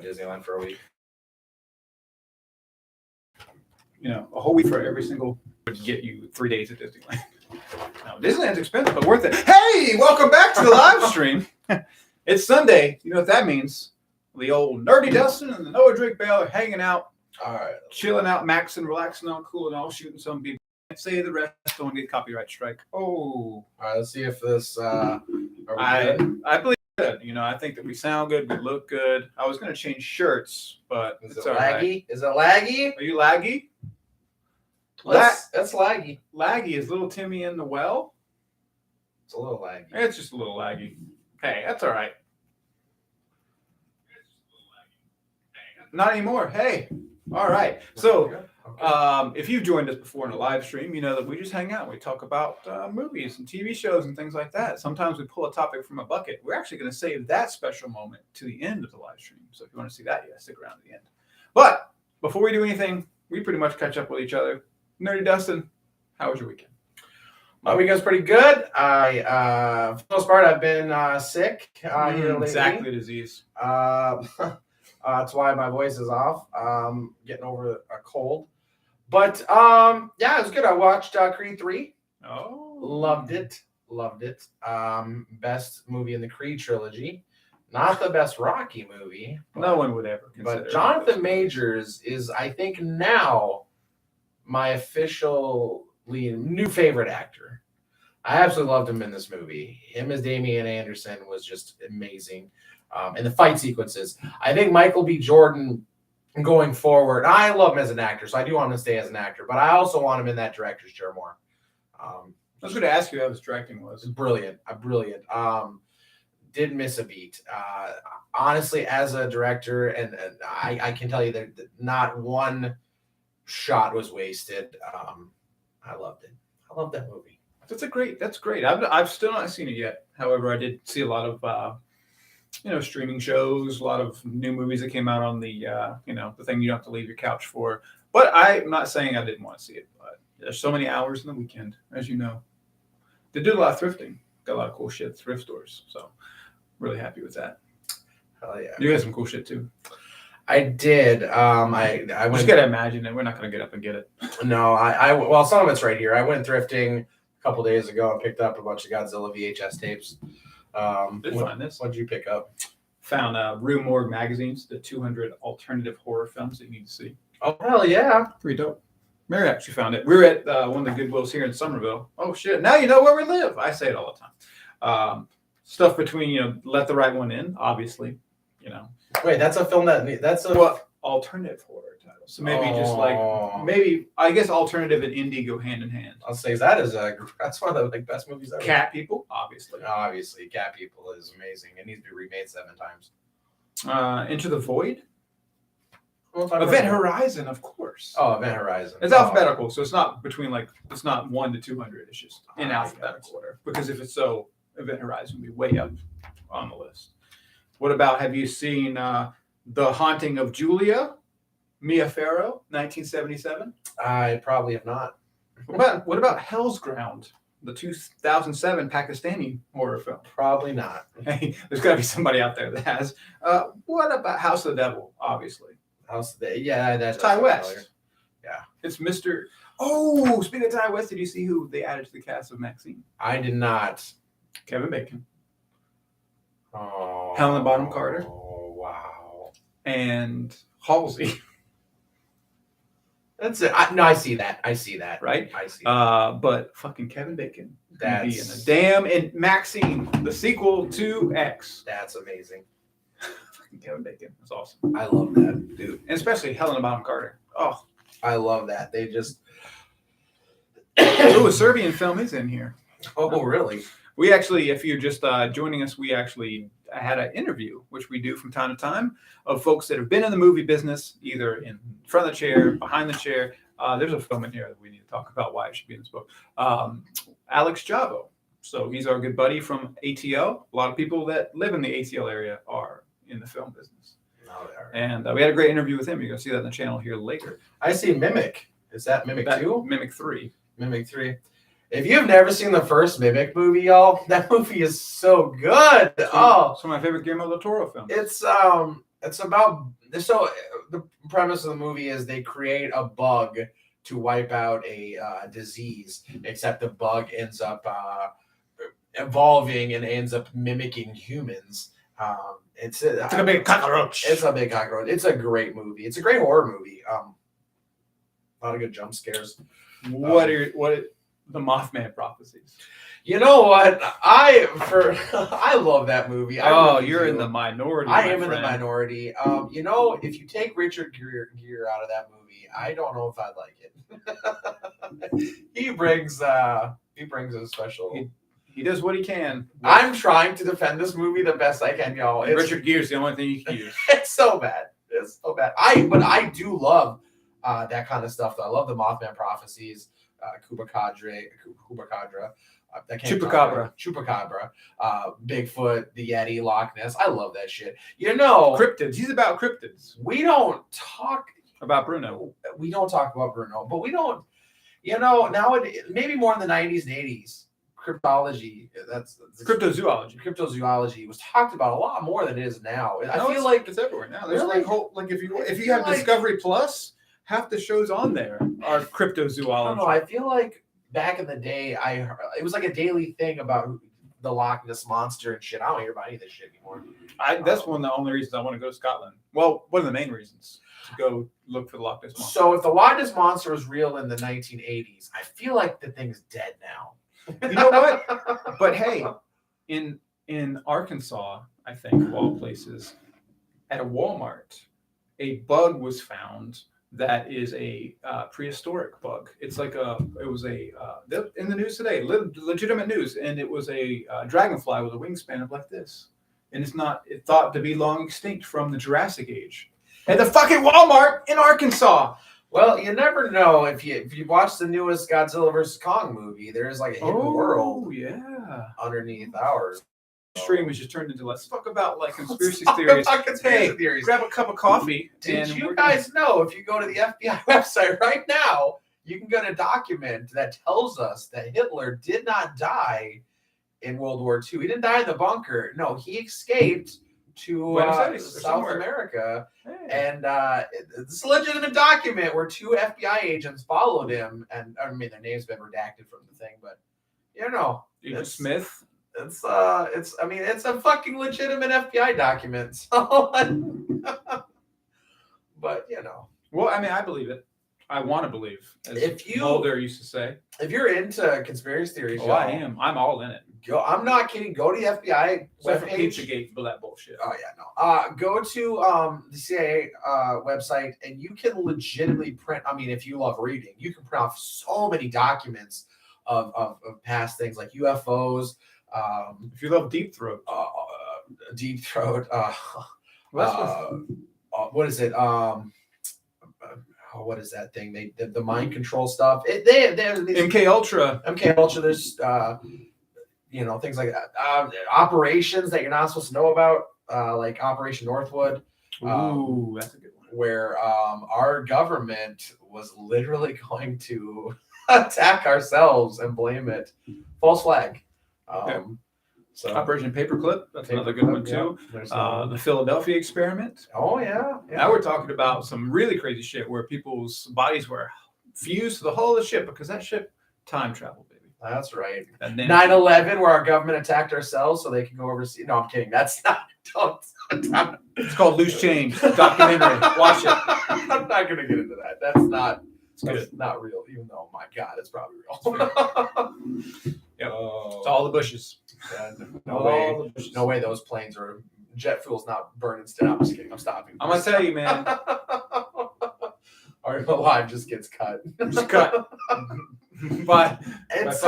Disneyland for a week. A whole week for every single would get you 3 days at Disneyland. Now, Disneyland's expensive, but worth it. Hey, welcome back to the live stream. It's Sunday. You know what that means? The old Nerdy Dustin and the Noah Drake Bell are hanging out, all right, chilling out, maxing, relaxing, all cool and all, shooting some people. Say the rest, don't get copyright strike. Oh, all right. Let's see if this. I believe good. I think that we sound good, we look good. I was going to change shirts, but Is it's it all laggy? right. Is it laggy? Are you laggy? That's laggy. Laggy is little Timmy in the well. It's a little laggy. It's just a little laggy. Hey, that's all right. Not anymore. Hey, all right. So, if you've joined us before in a live stream, you know that we just hang out. We talk about movies and TV shows and things like that. Sometimes we pull a topic from a bucket. We're actually going to save that special moment to the end of the live stream. So if you want to see that, yeah, stick around to the end. But before we do anything, we pretty much catch up with each other. Nerdy Dustin, how was your weekend? My weekend's pretty good. For the most part, I've been sick here lately. Exactly, disease. That's why my voice is off. Getting over a cold. But yeah, it was good. I watched Creed 3. Oh. Loved it. Best movie in the Creed trilogy. Not the best Rocky movie. No one would ever consider But Jonathan Majors is, I think, now my officially new favorite actor. I absolutely loved him in this movie. Him as Damian Anderson was just amazing. And the fight sequences. I think Michael B. Jordan going forward, I love him as an actor, so I do want him to stay as an actor, but I also want him in that director's chair more. I was going to ask you how his directing was. Brilliant. Didn't miss a beat. Honestly, as a director, and I can tell you that not one shot was wasted. I loved it. I love that movie. That's great. I've still not seen it yet. However, I did see a lot of streaming shows, a lot of new movies that came out on the the thing you don't have to leave your couch for. But I'm not saying I didn't want to see it. But there's so many hours in the weekend, as you know. They did a lot of thrifting. Got a lot of cool shit at thrift stores. So really happy with that. Hell yeah. You had some cool shit too. I did. I just gotta imagine it. We're not gonna get up and get it. No, well, some of it's right here. I went thrifting a couple days ago and picked up a bunch of Godzilla VHS tapes. Did find this. What did you pick up? Found Rue Morgue magazines, the 200 alternative horror films that you need to see. Oh hell yeah! Pretty dope. Mary actually found it. We were at one of the Goodwills here in Somerville. Oh shit! Now you know where we live. I say it all the time. Stuff between Let the Right One In, obviously. Wait, that's a film that's a alternative horror title. So maybe I guess alternative and indie go hand in hand. I'll say that's one of the best movies ever. Cat People, obviously. Cat People is amazing. It needs to be remade 7 times. Into the Void. Event Horizon, of course. Oh, Event Horizon. It's alphabetical, so it's not between it's not 1 to 200. It's just in alphabetical order. Because if it's so, Event Horizon would be way up on the list. What about, have you seen The Haunting of Julia? Mia Farrow, 1977? I probably have not. What about Hell's Ground, the 2007 Pakistani horror film? Probably not. Hey, there's got to be somebody out there that has. What about House of the Devil, obviously? That's Ty West. Familiar. Yeah. It's Mr. Oh, speaking of Ty West, did you see who they added to the cast of Maxine? I did not. Kevin Bacon. Oh. Helena Bonham Carter. Oh, wow. And Halsey. That's it. I see that. Right? I see that. But fucking Kevin Bacon is going to be in the damn and Maxine, the sequel to X. That's amazing. Fucking Kevin Bacon. That's awesome. I love that, dude. And especially Helena Bonham Carter. Oh. I love that. They just... a Serbian film is in here. Oh, really? We actually, if you're just joining us, we actually had an interview, which we do from time to time, of folks that have been in the movie business, either in front of the chair, behind the chair. There's a film in here that we need to talk about why it should be in this book. Alex Javo. So he's our good buddy from ATL. A lot of people that live in the ATL area are in the film business. Oh, they are. And we had a great interview with him. You're going to see that on the channel here later. I see Mimic. Is that Mimic 2? Mimic 3. Mimic 3. If you've never seen the first Mimic movie, y'all, that movie is so good. It's one of my favorite Guillermo del Toro films. It's It's about so the premise of the movie is they create a bug to wipe out a disease, except the bug ends up evolving and ends up mimicking humans. It's like a big cockroach. It's a big cockroach. It's a great movie. It's a great horror movie. A lot of good jump scares. What the Mothman prophecies? You know what? I love that movie. Really you're in the minority. I am in the minority. You know, if you take Richard Gere out of that movie, I don't know if I'd like it. He brings a special. He does what he can. I'm trying to defend this movie the best I can, y'all. Richard Gere's the only thing you can use. It's so bad. It's so bad. But I do love that kind of stuff. Though. I love the Mothman prophecies, Chupacabra, Bigfoot, the Yeti, Loch Ness. I love that shit. You know, cryptids. He's about cryptids. We don't talk about Bruno. We don't talk about Bruno, but we don't. You know, nowadays, maybe more in the 90s and 80s. Cryptology, that's cryptozoology was talked about a lot more than it is now. I feel like it's everywhere now. There's if you have Discovery Plus, half the shows on there are cryptozoology. I don't know. I feel like back in the day, it was like a daily thing about the Loch Ness monster and shit. I don't hear about any of this shit anymore. That's one of the only reasons I want to go to Scotland. Well, one of the main reasons to go look for the Loch Ness monster. So if the Loch Ness monster was real in the 1980s, I feel like the thing's dead now. You know what? But hey, in Arkansas, I think of all places, at a Walmart, a bug was found that is a prehistoric bug. It's like it was in the news today, legitimate news, and it was a dragonfly with a wingspan of like this, and it's thought to be long extinct from the Jurassic Age. At the fucking Walmart in Arkansas. Well, you never know if you watch the newest Godzilla vs. Kong movie. There is like a hidden world, underneath ours. Stream was just turned into let's talk about like conspiracy theories. Theories. Grab a cup of coffee. Did you guys know if you go to the FBI website right now, you can get a document that tells us that Hitler did not die in World War II. He didn't die in the bunker. No, he escaped to South America, and it's a legitimate document where 2 FBI agents followed him, and I mean their names have been redacted from the thing, but you know, Agent Smith. It's a fucking legitimate FBI document. So, but you know, well, I mean, I believe it. I want to believe, as Mulder used to say. If you're into conspiracy theories, I am. I'm all in it. I'm not kidding. Go to the FBI webpage. Pizzagate for that bullshit. Oh yeah, no. Go to the CIA website, and you can legitimately print. I mean, if you love reading, you can print off so many documents of past things like UFOs. If you love Deep Throat, what is it? What is that thing? The mind control stuff. They MK Ultra. There's things like operations that you're not supposed to know about, like Operation Northwood. Ooh, that's a good one. Where our government was literally going to attack ourselves and blame it. False flag. So Operation Paperclip, that's another good one too. Yeah. The Philadelphia experiment. Oh yeah. Now we're talking about some really crazy shit where people's bodies were fused to the hull of the ship because that ship time traveled, baby. That's right. And then 9/11, where our government attacked ourselves so they could go overseas. No, I'm kidding. That's not. It's called Loose Change documentary. Watch it. I'm not going to get into that. That's not real. Even though, my God, it's probably real. Yep. It's all the bushes. Yeah, no way those planes are jet fuel's not burning instead. I'm just kidding. I'm stopping. I'm gonna tell you, man. Our live just gets cut. Just cut. But it's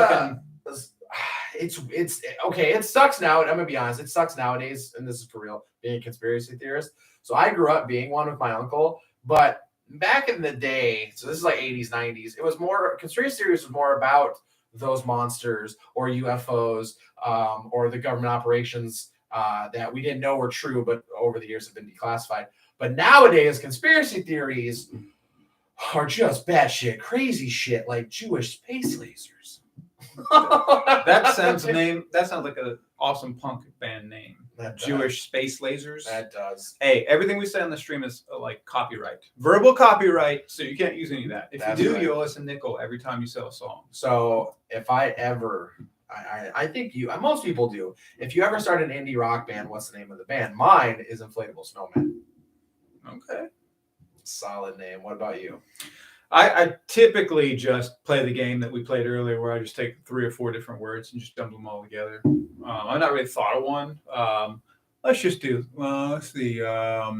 okay. It sucks now. I'm gonna be honest. It sucks nowadays, and this is for real. Being a conspiracy theorist. So I grew up being one with my uncle, but back in the day, so this is like 80s, 90s. It was more conspiracy theories was more about those monsters or UFOs or the government operations that we didn't know were true, but over the years have been declassified. But nowadays, conspiracy theories are just batshit crazy shit like Jewish space lasers. That sounds like an awesome punk band name. Jewish space lasers. That does. Hey, everything we say on the stream is like copyright, verbal copyright, so you can't use any of that. If you do, you owe us a nickel every time you sell a song. So if I ever, I think most people do. If you ever start an indie rock band, what's the name of the band? Mine is Inflatable Snowman. Okay. Solid name. What about you? I typically just play the game that we played earlier where I just take 3 or 4 different words and just dump them all together. I've not really thought of one. Let's just do, let's see. I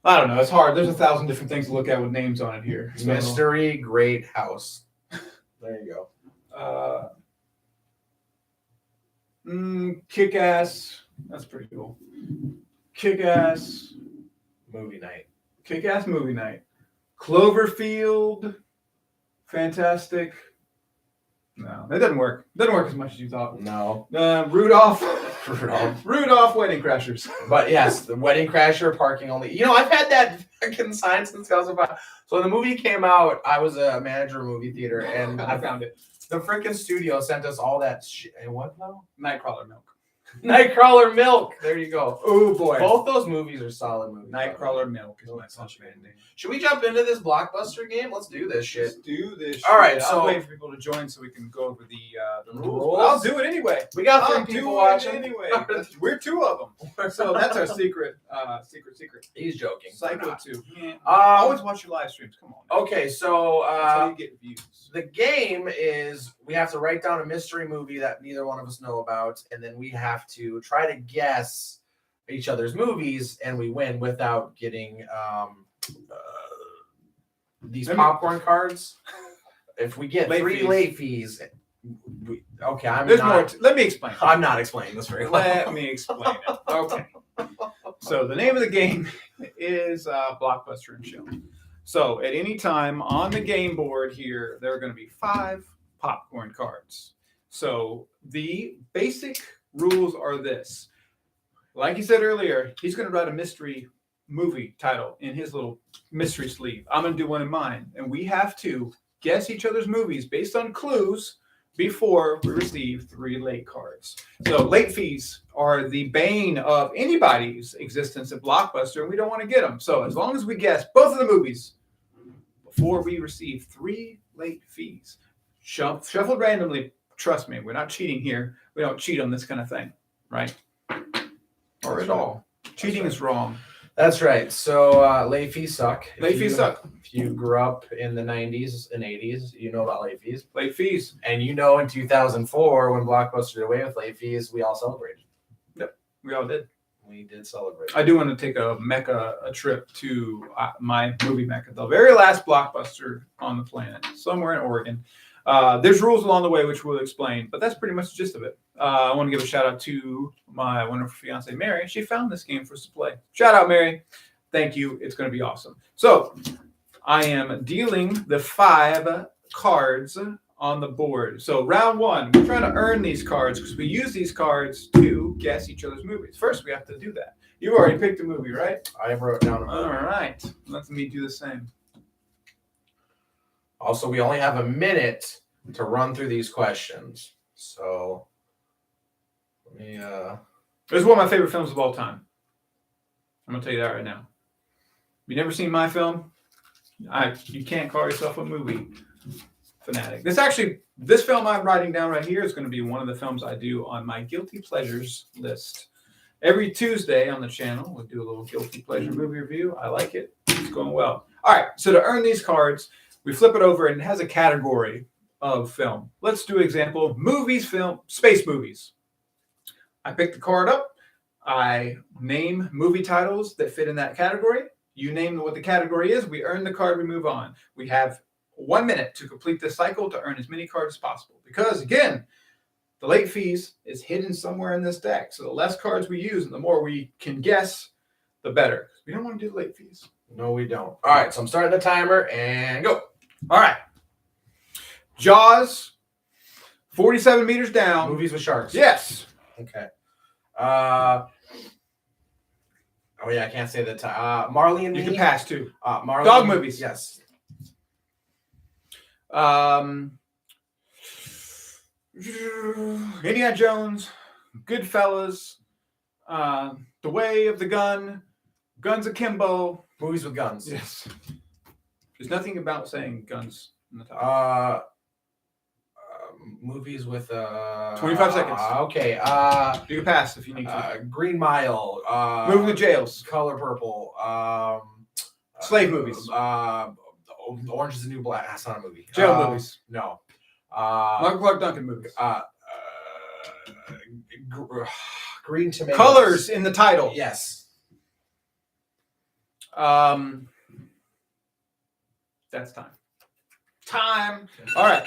don't know. It's hard. There's 1,000 different things to look at with names on it here. So, Mystery Great House. There you go. Kick-Ass. That's pretty cool. Kick-Ass. Movie night. Kick-Ass movie night. Cloverfield. Fantastic. No, that doesn't work. Doesn't work as much as you thought. No. Rudolph. Rudolph. Wedding Crashers. But yes, the Wedding Crasher, parking only. You know, I've had that fucking sign since 2005. So when the movie came out, I was a manager of a movie theater, and I found it. The freaking studio sent us all that shit. What though? Nightcrawler Milk. Nightcrawler Milk. There you go. Oh boy. Both those movies are solid movies. Nightcrawler Milk is my such a name. Should we jump into this Blockbuster game? Let's do this shit. Let's do this. All right, I'll wait for people to join so we can go over the rules. rules? I'll do it anyway. We got 3 people watching. Anyway, we're 2 of them. So that's our secret. Secret. He's joking. Psycho 2. Yeah. Always watch your live streams. Come on. Okay, so that's how you get views. The game is we have to write down a mystery movie that neither one of us know about, and then we have to try to guess each other's movies, and we win without getting these popcorn cards. If we get 3 late fees, let me explain. I'm not explaining this very well. Let me explain it. Okay. So the name of the game is Blockbuster and Chill. So at any time on the game board here, there are going to be 5 popcorn cards. So the basic rules are this. Like he said earlier, he's going to write a mystery movie title in his little mystery sleeve. I'm going to do one in mine. And we have to guess each other's movies based on clues before we receive 3 late cards. So late fees are the bane of anybody's existence at Blockbuster, and we don't want to get them. So as long as we guess both of the movies before we receive 3 late fees, shuffled randomly, trust me, we're not cheating here. We don't cheat on this kind of thing, right? Or at all. Cheating is wrong. That's right. So late fees suck. Late fees suck. If you grew up in the 90s and 80s, you know about late fees. Late fees. And you know in 2004 when Blockbuster did away with late fees, we all celebrated. Yep, we all did. We did celebrate. I do want to take a trip to my movie Mecca, the very last Blockbuster on the planet, somewhere in Oregon. There's rules along the way, which we'll explain, but that's pretty much the gist of it. I want to give a shout out to my wonderful fiance, Mary. She found this game for us to play. Shout out, Mary. Thank you. It's going to be awesome. So I am dealing the 5 cards on the board. So round 1, we're trying to earn these cards because we use these cards to guess each other's movies. First, we have to do that. You already picked a movie, right? I wrote down a movie. All right. Let me do the same. Also, we only have a minute to run through these questions. So let me It's one of my favorite films of all time. I'm gonna tell you that right now. You never seen my film? You can't call yourself a movie fanatic. This film I'm writing down right here is going to be one of the films I do on my guilty pleasures list. Every Tuesday on the channel, we'll do a little guilty pleasure movie review. I like it. It's going well. All right. So to earn these cards, we flip it over and it has a category of film. Let's do an example. Movies, film, space movies. I pick the card up. I name movie titles that fit in that category. You name what the category is. We earn the card. We move on. We have 1 minute to complete this cycle to earn as many cards as possible. Because, again, the late fees is hidden somewhere in this deck. So the less cards we use and the more we can guess, the better. We don't want to do the late fees. No, we don't. All right, so I'm starting the timer and go. All right. Jaws, 47 meters down. Movies with sharks. Yes. Okay. Oh, yeah, I can't say the time. Marley and Me. You can pass, too. Marley Dog movies. Yes. Indiana Jones, Goodfellas, The Way of the Gun, Guns Akimbo. Movies with guns. Yes. There's nothing about saying guns in the title. Movies with 25 seconds. Okay. You can pass if you need to. Green Mile. Moving to Jails. Color Purple. Slave movies. Orange is the New Black. That's not a movie. Jail movies. No. Michael Clark Duncan movies. Green Tomatoes. Colors in the title. Yes. That's time. Time. All right.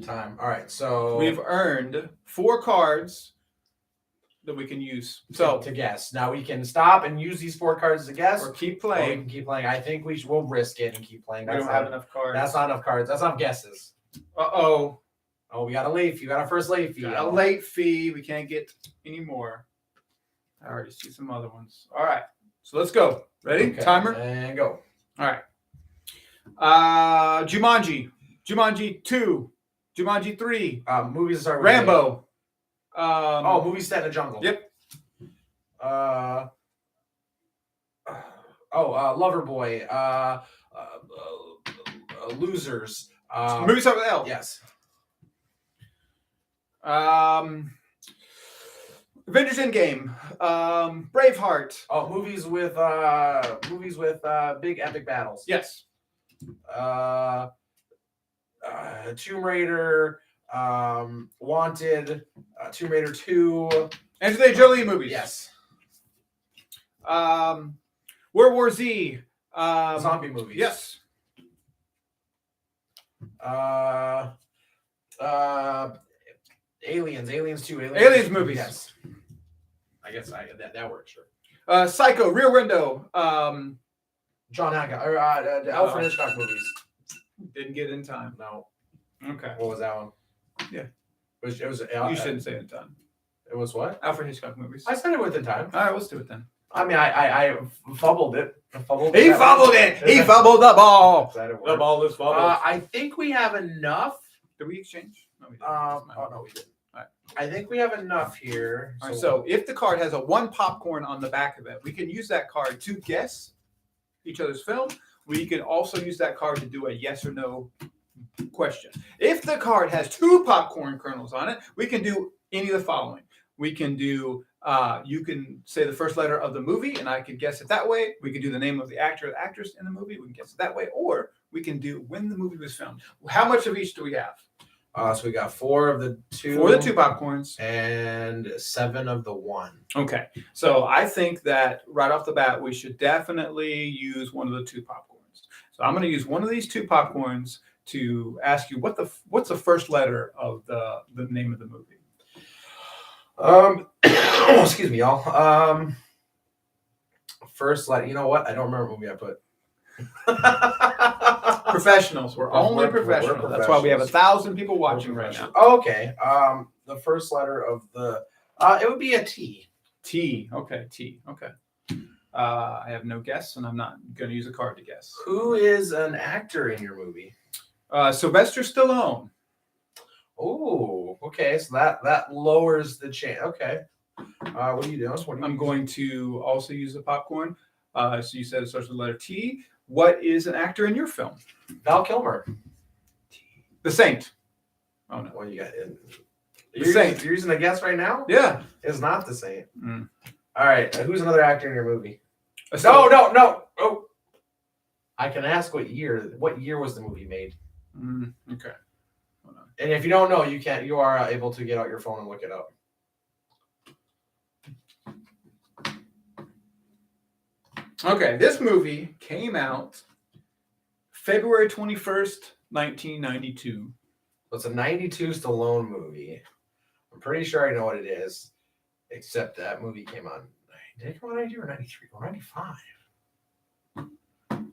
Time. All right. So we've earned 4 cards that we can use. So to guess. Now we can stop and use these 4 cards as a guess, or keep or we playing. can keep playing. I think we'll risk it and keep playing. We don't have enough cards. That's not enough cards. That's not guesses. Oh, we got a late fee. We got our first late fee. a late fee. We can't get any more. I already see some other ones. All right. So let's go. Ready? Okay, Timer. and go. All right. Jumanji. Jumanji 2. Jumanji 3. Movies that start with Rambo. Movies set in the jungle. Yep. Loverboy. Losers. Movies start with L. Yes. Avengers Endgame. Braveheart. Movies with big epic battles. Yes. Tomb Raider. Wanted. Tomb Raider 2. Angelina Jolie movies. Yes. World War Z. Zombie movies. Yes. Aliens. Aliens 2. Aliens movies. Yes. I guess that works. Sure. Psycho. Rear Window. John Hancock. Or Alfred Hitchcock movies. Didn't get in time. No. Okay. What was that one? Yeah. It was You shouldn't say it in time. It was what? Alfred Hitchcock movies. I said it within time. All right, let's do it then. I mean, I fumbled it. He fumbled it. He fumbled the ball. The ball is fumbled. I think we have enough. Did we exchange? No, we didn't. No, we didn't. All right. I think we have enough here. All right, so if the card has a 1 popcorn on the back of it, we can use that card to guess each other's film. We can also use that card to do a yes or no question. If the card has 2 popcorn kernels on it, we can do any of the following. We can do, you can say the first letter of the movie, and I can guess it that way. We can do the name of the actor or the actress in the movie. We can guess it that way. Or we can do when the movie was filmed. How much of each do we have? So we got 4 of the 2. 4 of the 2 popcorns. And 7 of the 1. Okay. So I think that right off the bat, we should definitely use one of the 2 popcorns. So I'm going to use one of these 2 popcorns to ask you what's the first letter of the name of the movie. Excuse me, y'all. First letter. You know what? I don't remember what movie I put. Professionals. We're only professionals. We're That's why we have 1,000 people watching right now. Okay. The first letter of the it would be a T. T. Okay. T. Okay. I have no guess, and I'm not going to use a card to guess. Who is an actor in your movie? Sylvester Stallone. Oh, okay. So that lowers the chance. Okay. What are you doing? I'm going to also use the popcorn. So you said it starts with the letter T. What is an actor in your film? Val Kilmer. The Saint. Oh no. What you got? The Saint. You're using a guess right now? Yeah. It's not the Saint. Mm. All right. Who's another actor in your movie? No. Oh. I can ask what year. What year was the movie made? Okay. Hold on. And if you don't know, you are able to get out your phone and look it up. Okay, this movie came out February 21st, 1992. So it's a 92 Stallone movie. I'm pretty sure I know what it is, except that movie came on. Did it come out 92 or 93 or 95?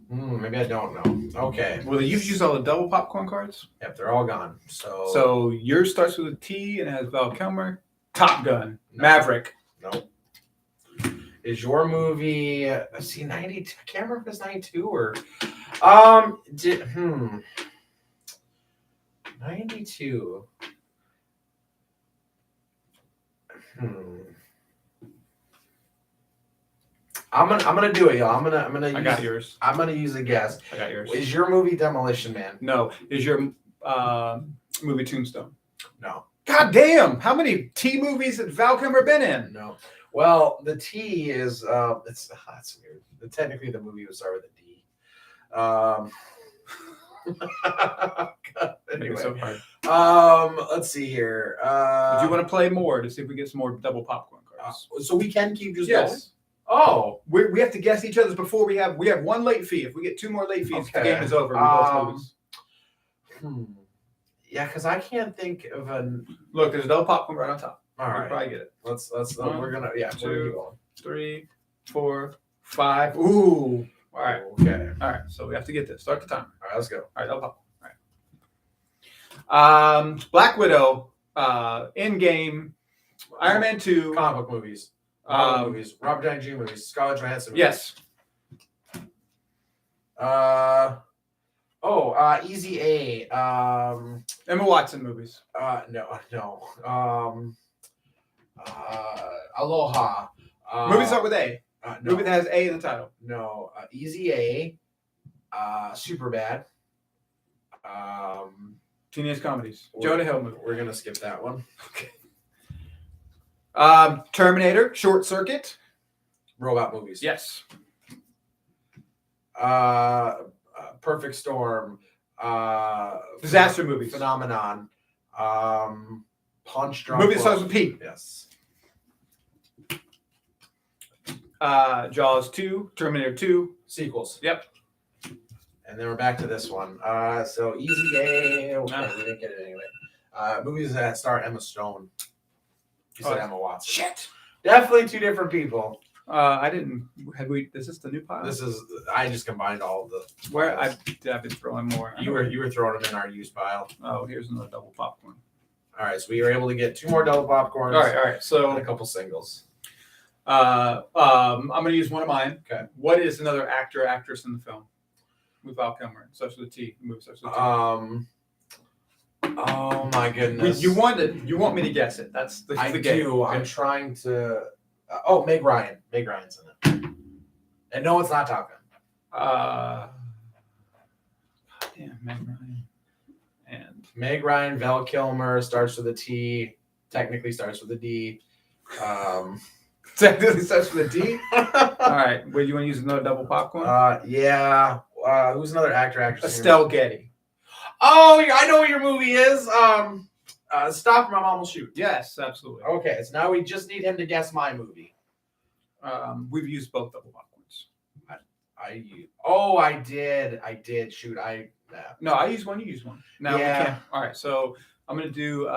Maybe I don't know. Okay. Well, you've used all the double popcorn cards? Yep, they're all gone. So yours starts with a T and it has Val Kilmer. Top Gun. No. Maverick. Nope. Is your movie 92? I can't remember if it's 92 or 92. I'm gonna do it, y'all. I'm gonna. I got yours. I'm gonna use a guess. I got yours. Is your movie Demolition Man? No. Is your movie Tombstone? No. God damn! How many T movies has Val Kilmer been in? No. Well, the T is that's weird. Technically, the movie would start with a D. God, anyway, so hard. Let's see here. Do you want to play more to see if we get some more double popcorn cards? So we can keep just Yes. going. Oh, We have to guess each other's before we have one late fee. If we get 2 more late fees, the game is over. We both lose. Yeah, because I can't think of an. Look, there's a double popcorn right on top. All right, We'll probably get it. Let's. One, we're gonna. Yeah, 2, 3, 4, 5. Ooh. All right. Okay. All right. So we have to get this. Start the timer. All right, let's go. All right. Double popcorn. All right. Black Widow. Endgame. Iron Man 2. Comic book movies. Movies. Robert Downey Jr. movies. Scarlett Johansson. Movies. Yes. Easy A. Emma Watson movies. No. Aloha. Movies start with A. No. Movie that has A in the title. No. Easy A. Superbad. Teenage comedies. Jonah Hill movie. We're gonna skip that one. Okay. Terminator. Short Circuit. Robot movies. Yes. Perfect Storm. Disaster movies. Phenomenon. Punch Drunk. Movie that starts with P. Yes. Jaws 2. Terminator 2. Sequels. Yep. And then we're back to this one. So Easy A. Okay, we didn't get it anyway. Movies that star Emma Stone. You said Emma Watson. Shit. Definitely 2 different people. I didn't. Is this the new pile? I just combined all of the. Where I've been throwing more. You were throwing them in our used pile. Oh, here's another double popcorn. All right, so we were able to get 2 more double popcorns. All right. So and a couple singles. I'm gonna use one of mine. Okay. What is another actor or actress in the film with Val Kilmer? Starts with a T. Movie starts with a T. Oh my goodness. You want me to guess it? That's the I game. do. Okay. I'm trying to. Meg Ryan. Meg Ryan's in it. And no, it's not Top Gun. God damn, Meg Ryan. And Meg Ryan, Val Kilmer starts with a T. Technically starts with a D. technically starts with a D. All right. Wait, you want to use another double popcorn? Yeah. Who's another actor? Actress? Estelle Getty. Oh, I know what your movie is. Stop, My Mom Will Shoot. Yes, absolutely. Okay, so now we just need him to guess my movie. We've used both double popcorns. I did. Shoot, No, I used one. You used one. Now we Yeah. can't. All right, so I'm gonna do.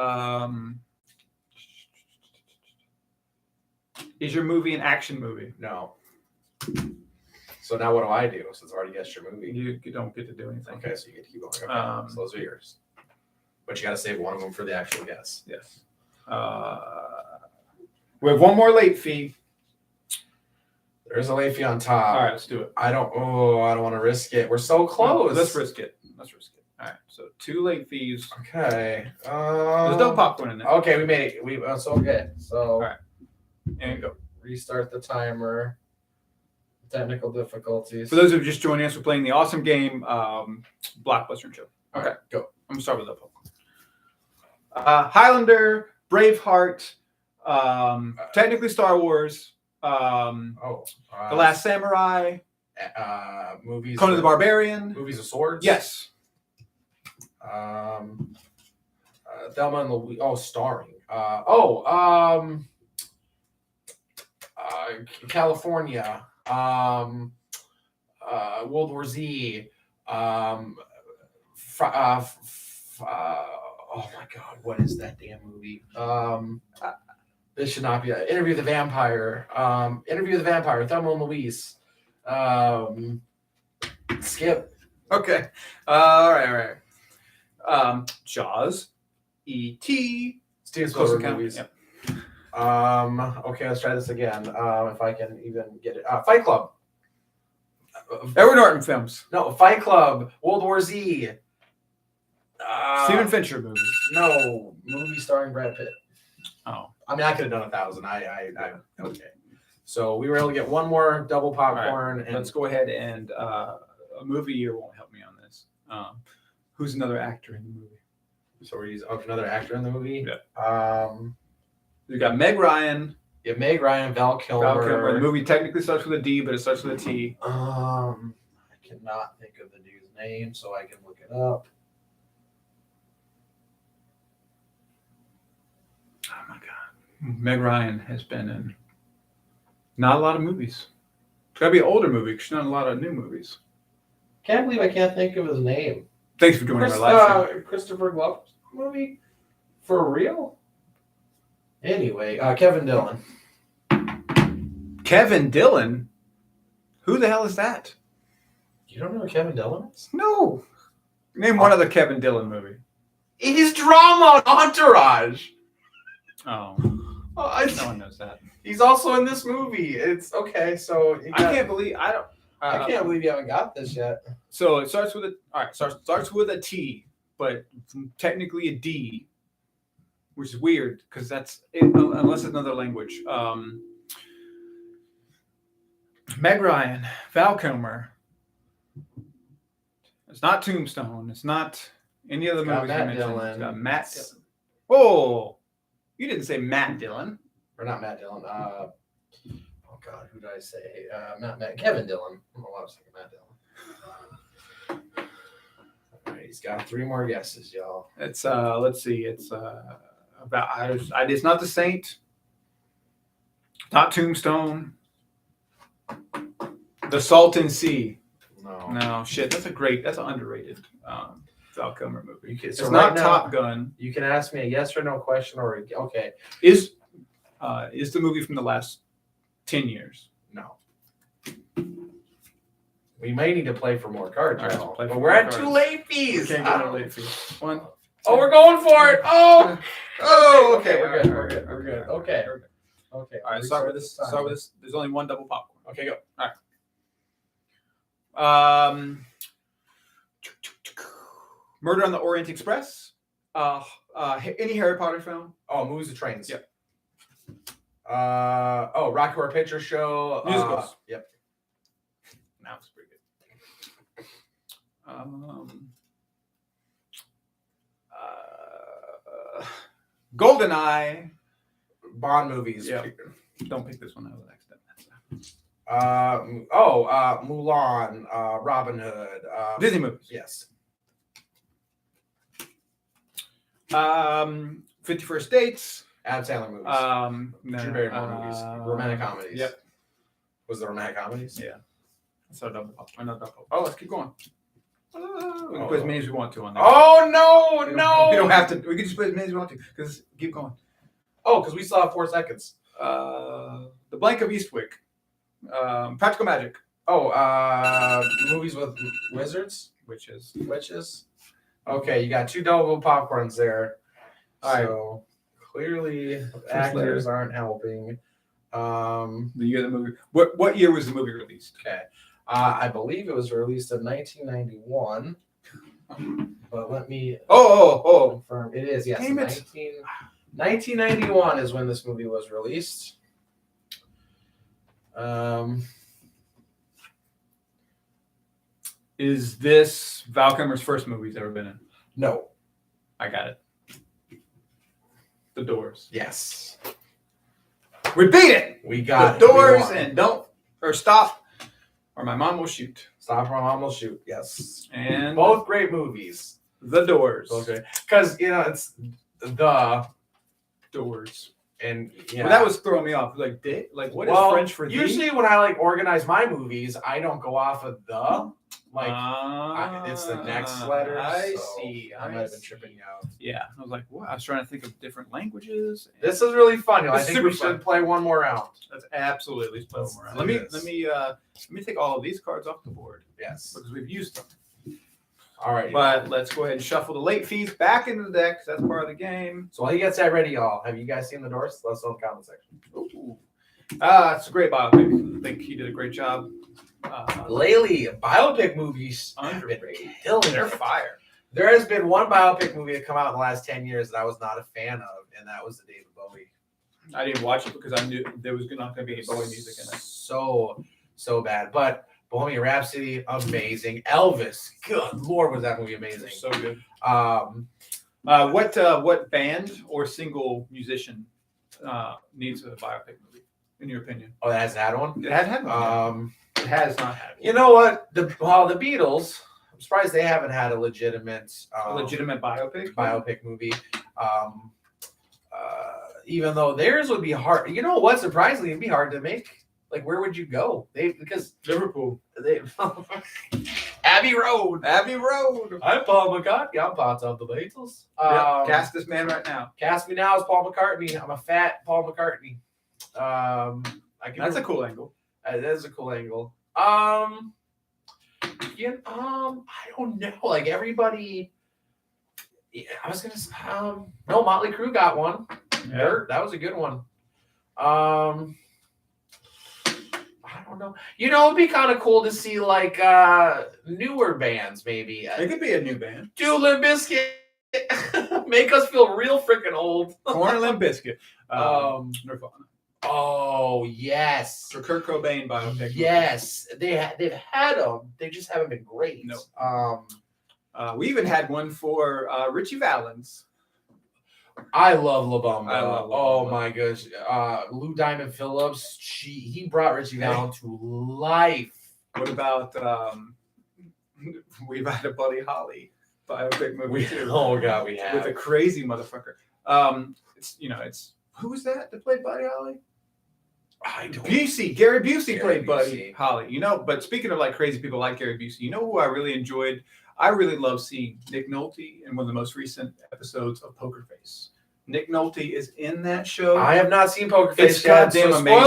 Is your movie an action movie? No. So now what do I do? Since I already guessed your movie. You don't get to do anything. Okay, so you get to keep going. Okay. So those are yours. But you got to save one of them for the actual guess. Yes. We have one more late fee. There is a late fee on top. All right, let's do it. I don't want to risk it. We're so close. No, let's risk it. All right, so 2 late fees. Okay. There's no popcorn in there. Okay, we made it. So good. So all right, and go. Restart the timer. Technical difficulties. For those who have just joined us, we're playing the awesome game, Blockbuster and Chill. Okay, right, go. I'm gonna start with the popcorn. Highlander, Braveheart, technically Star Wars, The Last Samurai, movies. Conan the Barbarian, Movies of swords. Yes. Thelma and Louise. Starring. California. World War Z. Oh my God, what is that damn movie? This should not be Interview with the Vampire. Interview with the Vampire. Thelma and Louise. Skip. Okay. All right. Jaws, E.T. Steven Close Spielberg Encounter. movies. Yep. Okay, let's try this again. If I can even get it. Fight Club. Edward Norton films. No, Fight Club. World War Z. Steven Fincher movies. No, movie starring Brad Pitt. Oh. I mean, I could have done 1,000. Okay. So we were able to get one more double popcorn. Right. And Let's go ahead and a movie year won't help me on this. Who's another actor in the movie? So we're using another actor in the movie. Yeah. You got Meg Ryan. Yeah, Meg Ryan, Val Kilmer. The movie technically starts with a D, but it starts with a T. I cannot think of the dude's name, so I can look it up. Oh my God. Meg Ryan has been in not a lot of movies. It's got to be an older movie because she's not in a lot of new movies. Can't believe I can't think of his name. Thanks for joining our live stream. Christopher Glover's movie? For real? Anyway, Kevin Dillon. Kevin Dillon? Who the hell is that? You don't know who Kevin Dillon is? No. Name one other Kevin Dillon movie. He's drama on Entourage. Oh. No one knows that. He's also in this movie. It's okay. So I can't believe I can't believe you haven't got this yet. So it starts with starts with a T, but technically a D, which is weird because that's it, unless it's another language. Meg Ryan, Val Kilmer. It's not Tombstone. It's not any other movies you mentioned. It's got Matt Dillon. Oh, you didn't say Matt Dillon. Or not Matt Dillon. Oh God, who did I say? Matt. Kevin Dillon. I'm allowed to say Matt Dillon. All right, he's got 3 more guesses, y'all. It's let's see. It's about. It's not The Saint. Not Tombstone. The Salton Sea. No, shit. That's an underrated Val Kilmer movie. It's not Top Gun. You can ask me a yes or no question, or okay. Is the movie from the last 10 years? No. We may need to play for more cards, right, but we're at 2 late fees. We can't get a late fee. 1. Oh, we're going for it. Oh. Okay. We're good. Okay. All right. Start with this. There's only 1 double popcorn. Okay, go. All right. Murder on the Orient Express. Any Harry Potter film? Oh, Movies and Trains. Yep. Rocky Horror Picture Show. Musicals. Yep. That was pretty good. GoldenEye. Bond movies. Yep. Don't pick this one out of the next step. Mulan, Robin Hood. Disney movies. Yes. 50 First Dates. Adam Sandler movies. No, Drew Barrymore movies. Romantic comedies. Yep. Was the romantic comedies? Yeah. So double pop. Oh, let's keep going. We can put as many as we want to on there. Oh no! We don't have to. We can just put as many as we want to because keep going. Oh, because we still have 4 seconds. The Blank of Eastwick. Practical Magic. Oh, movies with wizards? Witches. Okay, you got 2 double popcorns there. All right. So clearly actors aren't helping. The year of the movie. What year was the movie released? Okay. I believe it was released in 1991. But let me confirm. It is, yes. Damn it. 1991 is when this movie was released. Is this Val Kilmer's first movie he's ever been in? No. I got it. The Doors. Yes. We beat it. We got The Doors and stop or my mom will shoot. Stop or my mom will shoot. Yes. And both great movies. The Doors. Okay. Because it's the Doors. And well, that was throwing me off. What is French for usually when I organize my movies, I don't go off of the it's the next letter. I see. I might have been tripping you out. Yeah, I was like, what? I was trying to think of different languages. This is really fun. I think we should play one more round. That's absolutely play one more round. Let me take all of these cards off the board. Yes, because we've used them. All right, but let's go ahead and shuffle the late fees back into the deck. That's part of the game. So while you get that ready, y'all, have you guys seen The Doors? Let us know in the comment section. Ooh. It's a great biopic. I think he did a great job. Lately, biopic movies they're fire. There has been one biopic movie that come out in the last 10 years that I was not a fan of, and that was the David Bowie I didn't watch it because I knew there was not going to be any Bowie music in it. So bad. But Bohemian Rhapsody, amazing. Elvis, good Lord, was that movie amazing. So good. Um, What band or single musician needs a biopic movie, in your opinion? Oh, that hasn't had one? It has had one. It has not had one. You know what? The Beatles, I'm surprised they haven't had a legitimate biopic movie. Even though theirs would be hard. You know what? Surprisingly, it'd be hard to make. Like, where would you go? Because Liverpool. Abbey Road. I'm Paul McCartney. I'm part of the Beatles. Cast this man right now. Cast me now as Paul McCartney. I'm a fat Paul McCartney. That's a cool angle. That is a cool angle. I don't know. Like everybody. Yeah, I was gonna. No, Motley Crue got one. Yeah. That was a good one. I don't know. You know, it'd be kind of cool to see like newer bands, maybe. It could be a new band. Do Limp Bizkit. Make us feel real freaking old. Corn and Limp Bizkit. Nirvana. Oh yes. For Kurt Cobain biopic. Yes, they've had them. They just haven't been great. No. We even had one for Richie Valens. I love La Bamba. I love La Oh Bamba. my gosh. Lou Diamond Phillips. He brought Richie Valens to life. What about we've had a Buddy Holly biopic movie too. Oh god, we have With a crazy motherfucker. It's who was that played Buddy Holly? I don't. Busey. Gary Busey Gary played Buddy Busey. Holly. But speaking of like crazy people like Gary Busey, you know who I really enjoyed? I really love seeing Nick Nolte in one of the most recent episodes of Poker Face. Nick Nolte is in that show. I have not seen Poker Face It's yet. goddamn So amazing.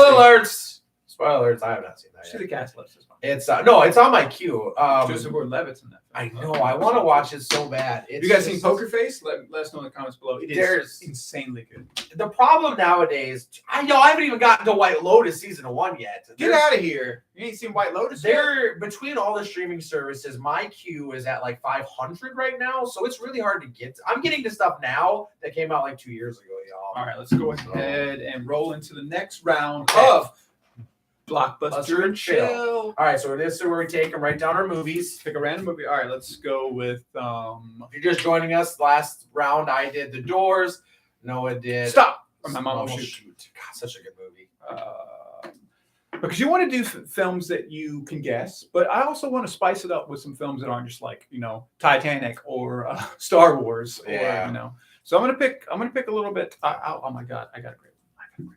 Spoiler alerts. I have not seen that See yet. the cast list is fine. It's no, it's on my queue. Joseph Gordon-Levitt's in that. I know. I want to watch it so bad. You guys seen Poker Face? Let us know in the comments below. It is insanely good. The problem nowadays, I haven't even gotten to White Lotus season 1 yet. Get out of here! You ain't seen White Lotus yet? They're between all the streaming services. My queue is at like 500 right now, so it's really hard to get. I'm getting to stuff now that came out like 2 years ago, y'all. All right, let's go ahead and roll into the next round Okay. of Blockbuster and Chill. All right, so this is where we take and write down our movies. Pick a random movie. All right, let's go with. If you're just joining us, last round I did The Doors. Noah did. Stop. Or My Mom Will Oh, Shoot. God, such a good movie. Because you want to do films that you can guess, but I also want to spice it up with some films that aren't just like Titanic or Star Wars. Yeah. So I'm gonna pick a little bit. Oh my God, I got a great one.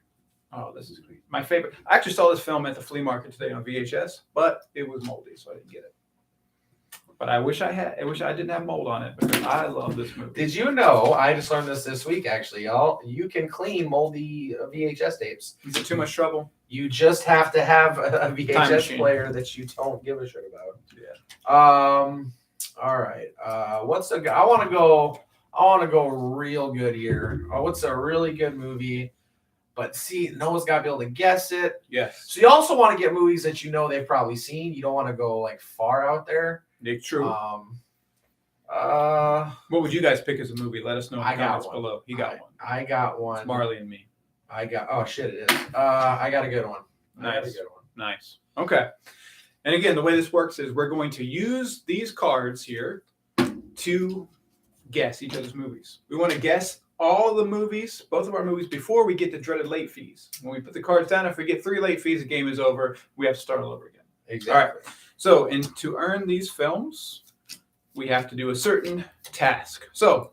Oh, this is great. My favorite. I actually saw this film at the flea market today on VHS, but it was moldy, so I didn't get it. But I wish I didn't have mold on it because I love this movie. Did you know? I just learned this week, actually, y'all. You can clean moldy VHS tapes. Is it too much trouble? You just have to have a Time VHS machine. player that you don't give a shit about. Yeah. All right. I want to go real good here. What's a really good movie? But see, Noah's got to be able to guess it. Yes. So you also want to get movies that you know they've probably seen. You don't want to go like far out there. True. What would you guys pick as a movie? Let us know in the comments below. He got one. I got one. It's Marley and Me. Oh shit, it is. I got a good one. Nice. I got a good one. Nice. Okay. And again, the way this works is we're going to use these cards here to guess each other's movies. We want to guess all the movies, both of our movies, before we get the dreaded late fees. When we put the cards down, if we get 3 late fees, the game is over. We have to start all over again. Exactly. All right. So, and to earn these films, we have to do a certain task. So,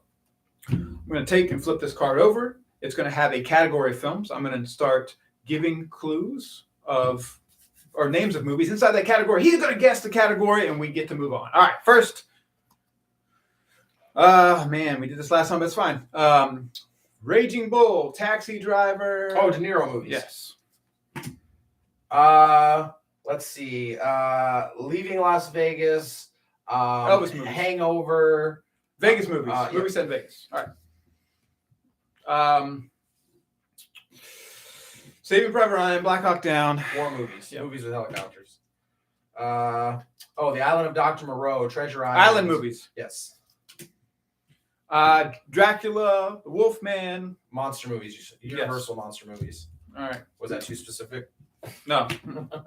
I'm going to take and flip this card over. It's going to have a category of films. I'm going to start giving clues or names of movies inside that category. He's going to guess the category, and we get to move on. All right. First. Man, we did this last time, but it's fine. Raging Bull, Taxi Driver. Oh, De Niro movies. Yes. Let's see. Leaving Las Vegas. Elvis movies. Hangover. Vegas movies. Yeah. Movie set in Vegas. All right. Saving Private Ryan, Black Hawk Down. War movies. Yep. Movies with helicopters. The Island of Dr. Moreau, Treasure Island. Island movies. Yes. Dracula, the Wolfman. Monster movies. Universal monster movies. All right. Was that too specific? No.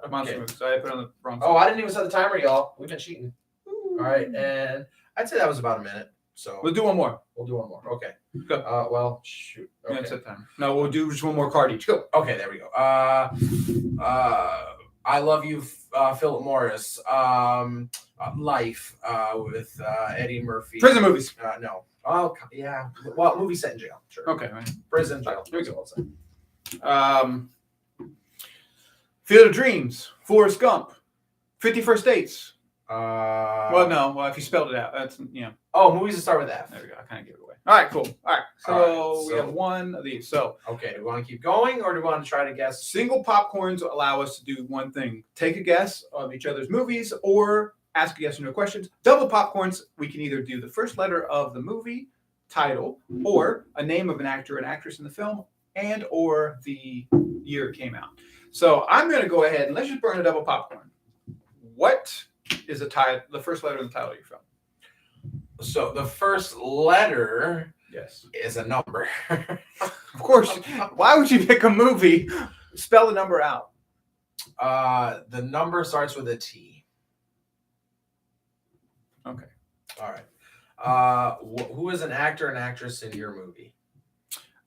Monster Okay. movies. So I put it on the wrong Oh, side. I didn't even set the timer, y'all. We've been cheating. All right, and I'd say that was about a minute. So We'll do one more. we'll do one more. Okay. Go. Well, shoot. Yeah, Okay. set time. No, we'll do just one more card each. Go. Okay, there we go. I love you, Philip Morris. Life with Eddie Murphy. Prison movies. No. Oh, yeah. Well, movie set in jail. Sure. Okay, right. Prison, jail. Here we go. Field of Dreams, Forrest Gump, 51st Dates. Well, no. Well, if you spelled it out, that's Oh, movies that start with F. There we go. I kind of gave it away. All right, cool. All right. So, All right, we have one of these. So okay, do we want to keep going or do we want to try to guess? single popcorns allow us to do one thing: take a guess of each other's movies, or ask a yes or no questions. Double popcorns, we can either do the first letter of the movie title, or a name of an actor and actress in the film, and or the year it came out. So I'm going to go ahead and let's just burn a double popcorn. What is the first letter in the title of your film? So the first letter Yes. is a number. Of course. Why would you pick a movie? Spell the number out. The number starts with a T. Okay. All right. Who is an actor and actress in your movie?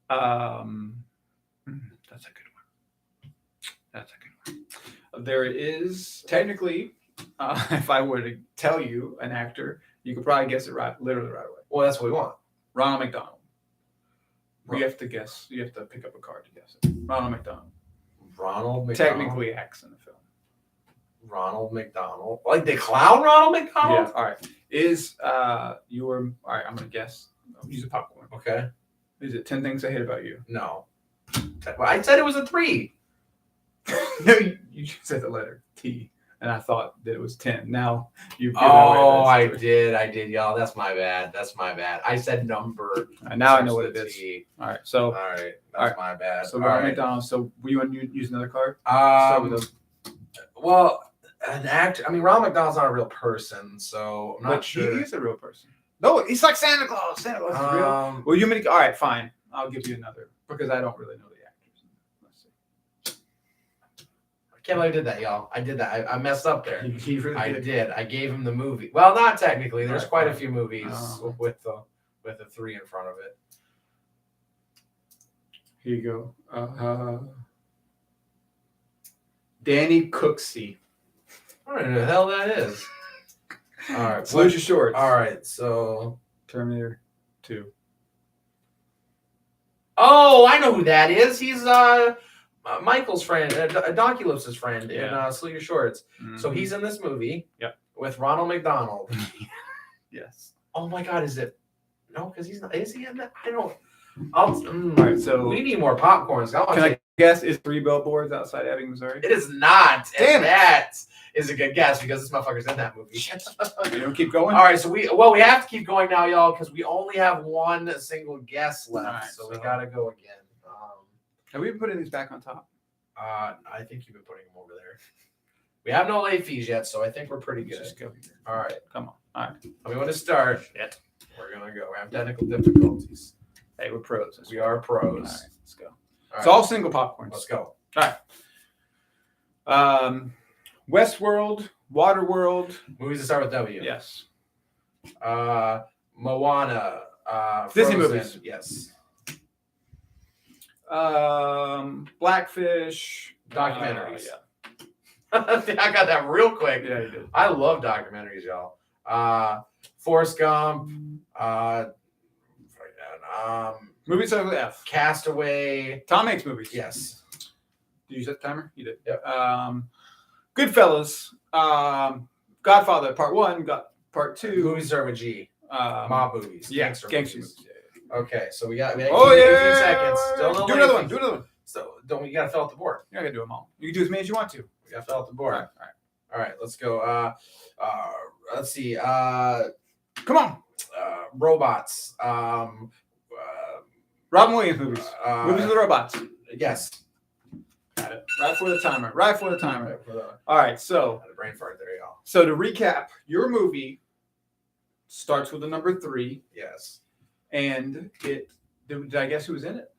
That's a good one. That's a good one. There is technically, if I were to tell you an actor, you could probably guess it literally right away. Well, that's what we want. Ronald McDonald. Right. You have to guess. You have to pick up a card to guess it. Ronald McDonald. Ronald McDonald. Technically acts in the film. Ronald McDonald. Like the clown Ronald McDonald? Yeah. All right. Is your all right? I'm gonna guess. Use a popcorn. Okay. Is it 10 Things I Hate About You? No. Well, I said it was a 3. No, you said the letter T, and I thought that it was 10. Now you've given Oh, away I that it's did, y'all. That's my bad. I said number. three. Now I know what it Starts is. with a T. All right. So All right. That's All right. my bad. So All Ronald right. McDonald. So you want to use another card? Start with Well, an actor. I mean, Ronald McDonald's not a real person, so I'm not but sure. he is a real person. No, he's like Santa Claus. Santa Claus is real. Well, you mean all right? Fine. I'll give you another because I don't really know the actors. Let's see. I can't believe I did that, y'all. I did that. I messed up there. He really I did. did. I gave him the movie. Well, not technically. There's Right, quite a right. few movies Oh. with a 3 in front of it. Here you go. Danny Cooksey. I don't know who the hell that is. All right. Salute your shorts. All right. So. Terminator 2. Oh, I know who that is. He's Michael's friend, Doculus' friend in Salute Your Shorts. Mm-hmm. So he's in this movie. Yep. With Ronald McDonald. Yes. Oh my God, is it? No, because he's not. Is he in that? I don't. All right, so we need more popcorns. Can I guess is 3 billboards outside Ebbing, Missouri? It is not. Damn And it. that is a good guess because this motherfucker's in that movie. You don't keep going. All right, so we have to keep going now, y'all, because we only have one single guess left. All right, so we so- gotta go again. Have we been putting these back on top? I think you've been putting them over there. We have no late fees yet, so I think we're pretty good. Just go here. All right. Come on. All right. We want to start. We're gonna go. We have technical difficulties. Hey, we're pros. We are pros. All right, let's go. All It's right, all single popcorns. let's go. All right. Westworld, Waterworld. Movies that start with W. Yes. Moana. Disney Frozen, movies. Yes. Blackfish. Documentaries. Yeah. I got that real quick. Yeah, you did. I love documentaries, y'all. Forrest Gump. Movies start with F. Castaway. Tom Hanks movies. Yes. Did you set the timer? You did. Yep. Goodfellas. Godfather Part 1. Part 2. Movies start with G. Mob movies. Yeah. Gangster Gangster movies. movies. Okay, so we got. Oh 18 yeah. seconds. Still no Do late another one. fees. Do another one. So don't you gotta fill out the board? You're not gonna do them all. You can do as many as you want to. We gotta fill out the board. All right. All right, let's go. Let's see. Come on. Robots. Robin Williams movies. Movies with robots. Yes. Got it. Right for the timer. Right for the timer. Right, for the- All right. So had a brain fart there, y'all. So to recap, your movie starts with the number 3 Yes. and did I guess who was in it?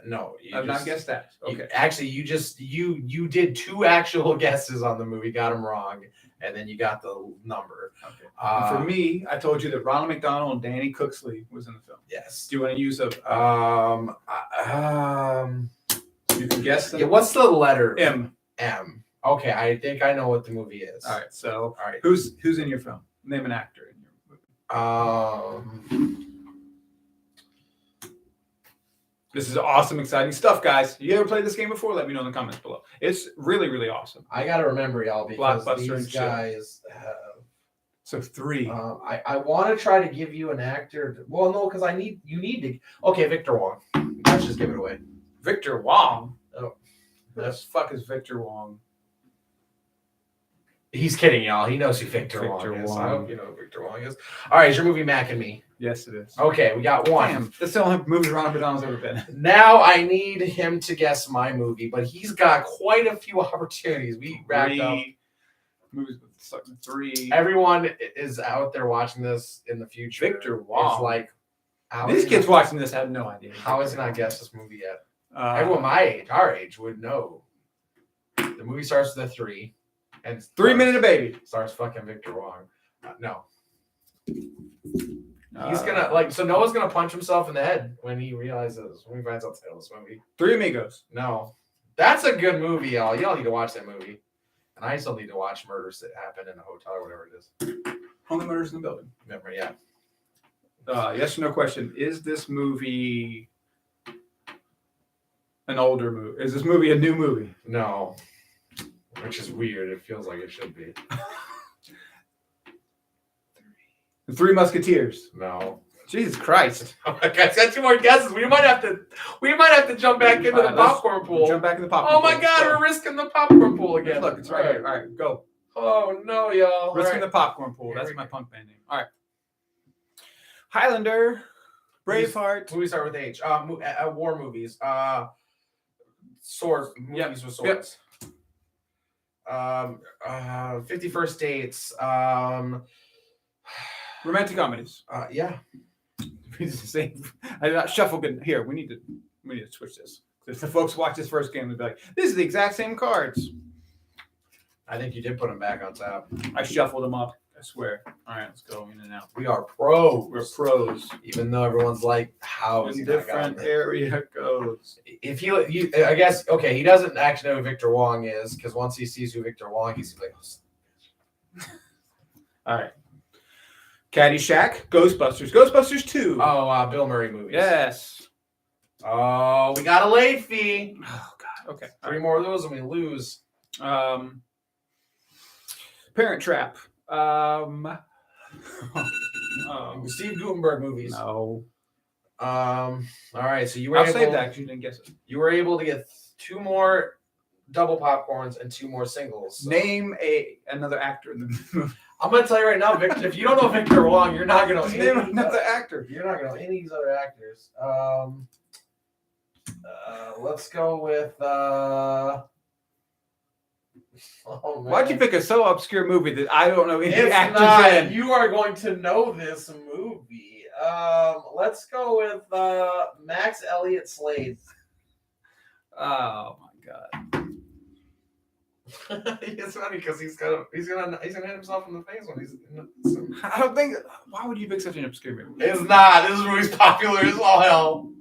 No, I've not guessed that. Okay. Actually, you did 2 actual guesses on the movie, got them wrong, and then you got the number. Okay. For me, I told you that Ronald McDonald and Danny Cooksley was in the film. Yes. Do you want to use a? You can guess. Yeah. What's the letter? M. M. Okay, I think I know what the movie is. All right. So, all right. Who's in your film? Name an actor in your movie. This is awesome, exciting stuff, guys. You ever played this game before? Let me know in the comments below. It's really, really awesome. I gotta remember y'all because Blockbuster these and Chill. Guys. So 3. I want to try to give you an actor. Well, no, because you need to. Okay, Victor Wong. Let's just give it away. Victor Wong. Oh, who the fuck is Victor Wong? He's kidding, y'all. He knows who Victor Wong is. I hope you know who Victor Wong is. All right, is your movie Mac and Me? Yes, it is. Okay, we got 1. Damn, that's the only movie Ronald McDonald's ever been in. Now I need him to guess my movie, but he's got quite a few opportunities. We racked up. Movies with 3. Everyone is out there watching this in the future. Victor Wong. Is like, these kids watching this have no idea. How has he not guessed this movie yet? Everyone our age, would know. The movie starts with a 3. And 3 Minute a Baby. Stars fucking Victor Wong. No. He's gonna so Noah's gonna punch himself in the head when he finds out the title of this movie. 3 Amigos. No. That's a good movie, y'all. Y'all need to watch that movie. And I still need to watch Murders That Happen in a Hotel or whatever it is. Only Murders in the Building. Remember, yeah. Yes or no question. Is this movie an older movie? Is this movie a new movie? No. Which is weird. It feels like it should be. The 3 Musketeers. No. Jesus Christ. Guys, got 2 more guesses. We might have to jump back into the popcorn pool. Jump back in the popcorn pool. pool. Oh my God, we're risking the popcorn pool again. Look, it's right here. All right, go. Oh no, y'all. Risking the popcorn pool. That's my punk band name. All right. Highlander, Braveheart. Movies start with H. War movies. Swords. Movies with swords. 51st Dates. Romantic comedies. Yeah. I shuffle good. Here, we need to switch this. If the folks watch this first game, they'll be like, "This is the exact same cards." I think you did put them back on top. I shuffled them up. I swear. All right, let's go in and out. We are pros. We're pros. Even though everyone's like, "How is he different area codes?" If you, I guess, okay, he doesn't actually know who Victor Wong is because once he sees who Victor Wong is, he's like, "Oh." All right. Caddyshack, Ghostbusters, Ghostbusters 2. Oh, Bill Murray movies. Yes. Oh, we got a late fee. Oh God. Okay. 3 more of those and we lose. Parent Trap. Steve Guttenberg movies. No. All right, so you were I'll save that because you didn't guess it. You were able to get 2 more double popcorns and 2 more singles. So. Name another actor in the movie. I'm gonna tell you right now, Victor. If you don't know Victor Wong, you're not gonna name another actor. You're not gonna know any of these other actors. Let's go with. Oh, why'd you pick a so obscure movie that I don't know any actors in? You are going to know this movie. Let's go with Max Elliott Slade. Oh my God. It's funny because he's gonna hit himself in the face when he's. I don't think. Why would you pick such an obscure movie? It's not. This movie's popular as all hell.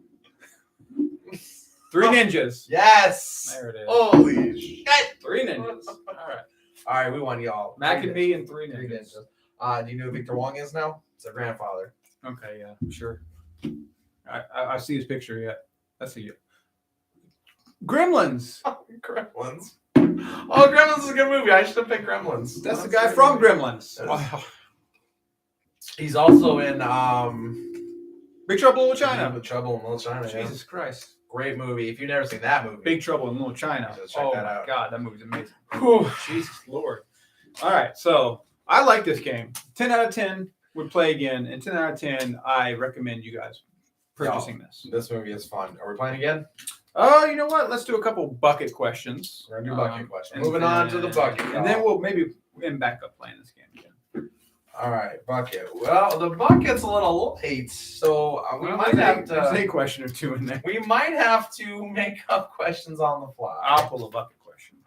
3 Ninjas. Yes. There it is. Holy shit. 3 Ninjas. All right, we won, y'all. Mac and Me and 3 Ninjas. Do you know who Victor Wong is now? It's their grandfather. Okay, yeah, sure. I see his picture yet. Let's see it. Gremlins. Gremlins. Oh, Gremlins is a good movie. I should have picked Gremlins. That's the guy from Gremlins. He's also in Big Trouble in Little China. Big Trouble in Little China. Jesus Christ. Great movie. If you've never seen that movie. Big Trouble in Little China. Check that out. God, that movie's amazing. Whew. Jesus Lord. All right, so I like this game. 10 out of 10 would play again, and 10 out of 10, I recommend you guys purchasing this. This movie is fun. Are we playing again? Oh, you know what? Let's do a couple bucket questions. We're gonna do bucket questions. Moving on to the bucket. And then we'll maybe end back up playing this game again. All right, bucket. Well, the bucket's a little late, so we might have There's to. a question or two in there. We might have to make up questions on the fly. I'll pull a bucket question.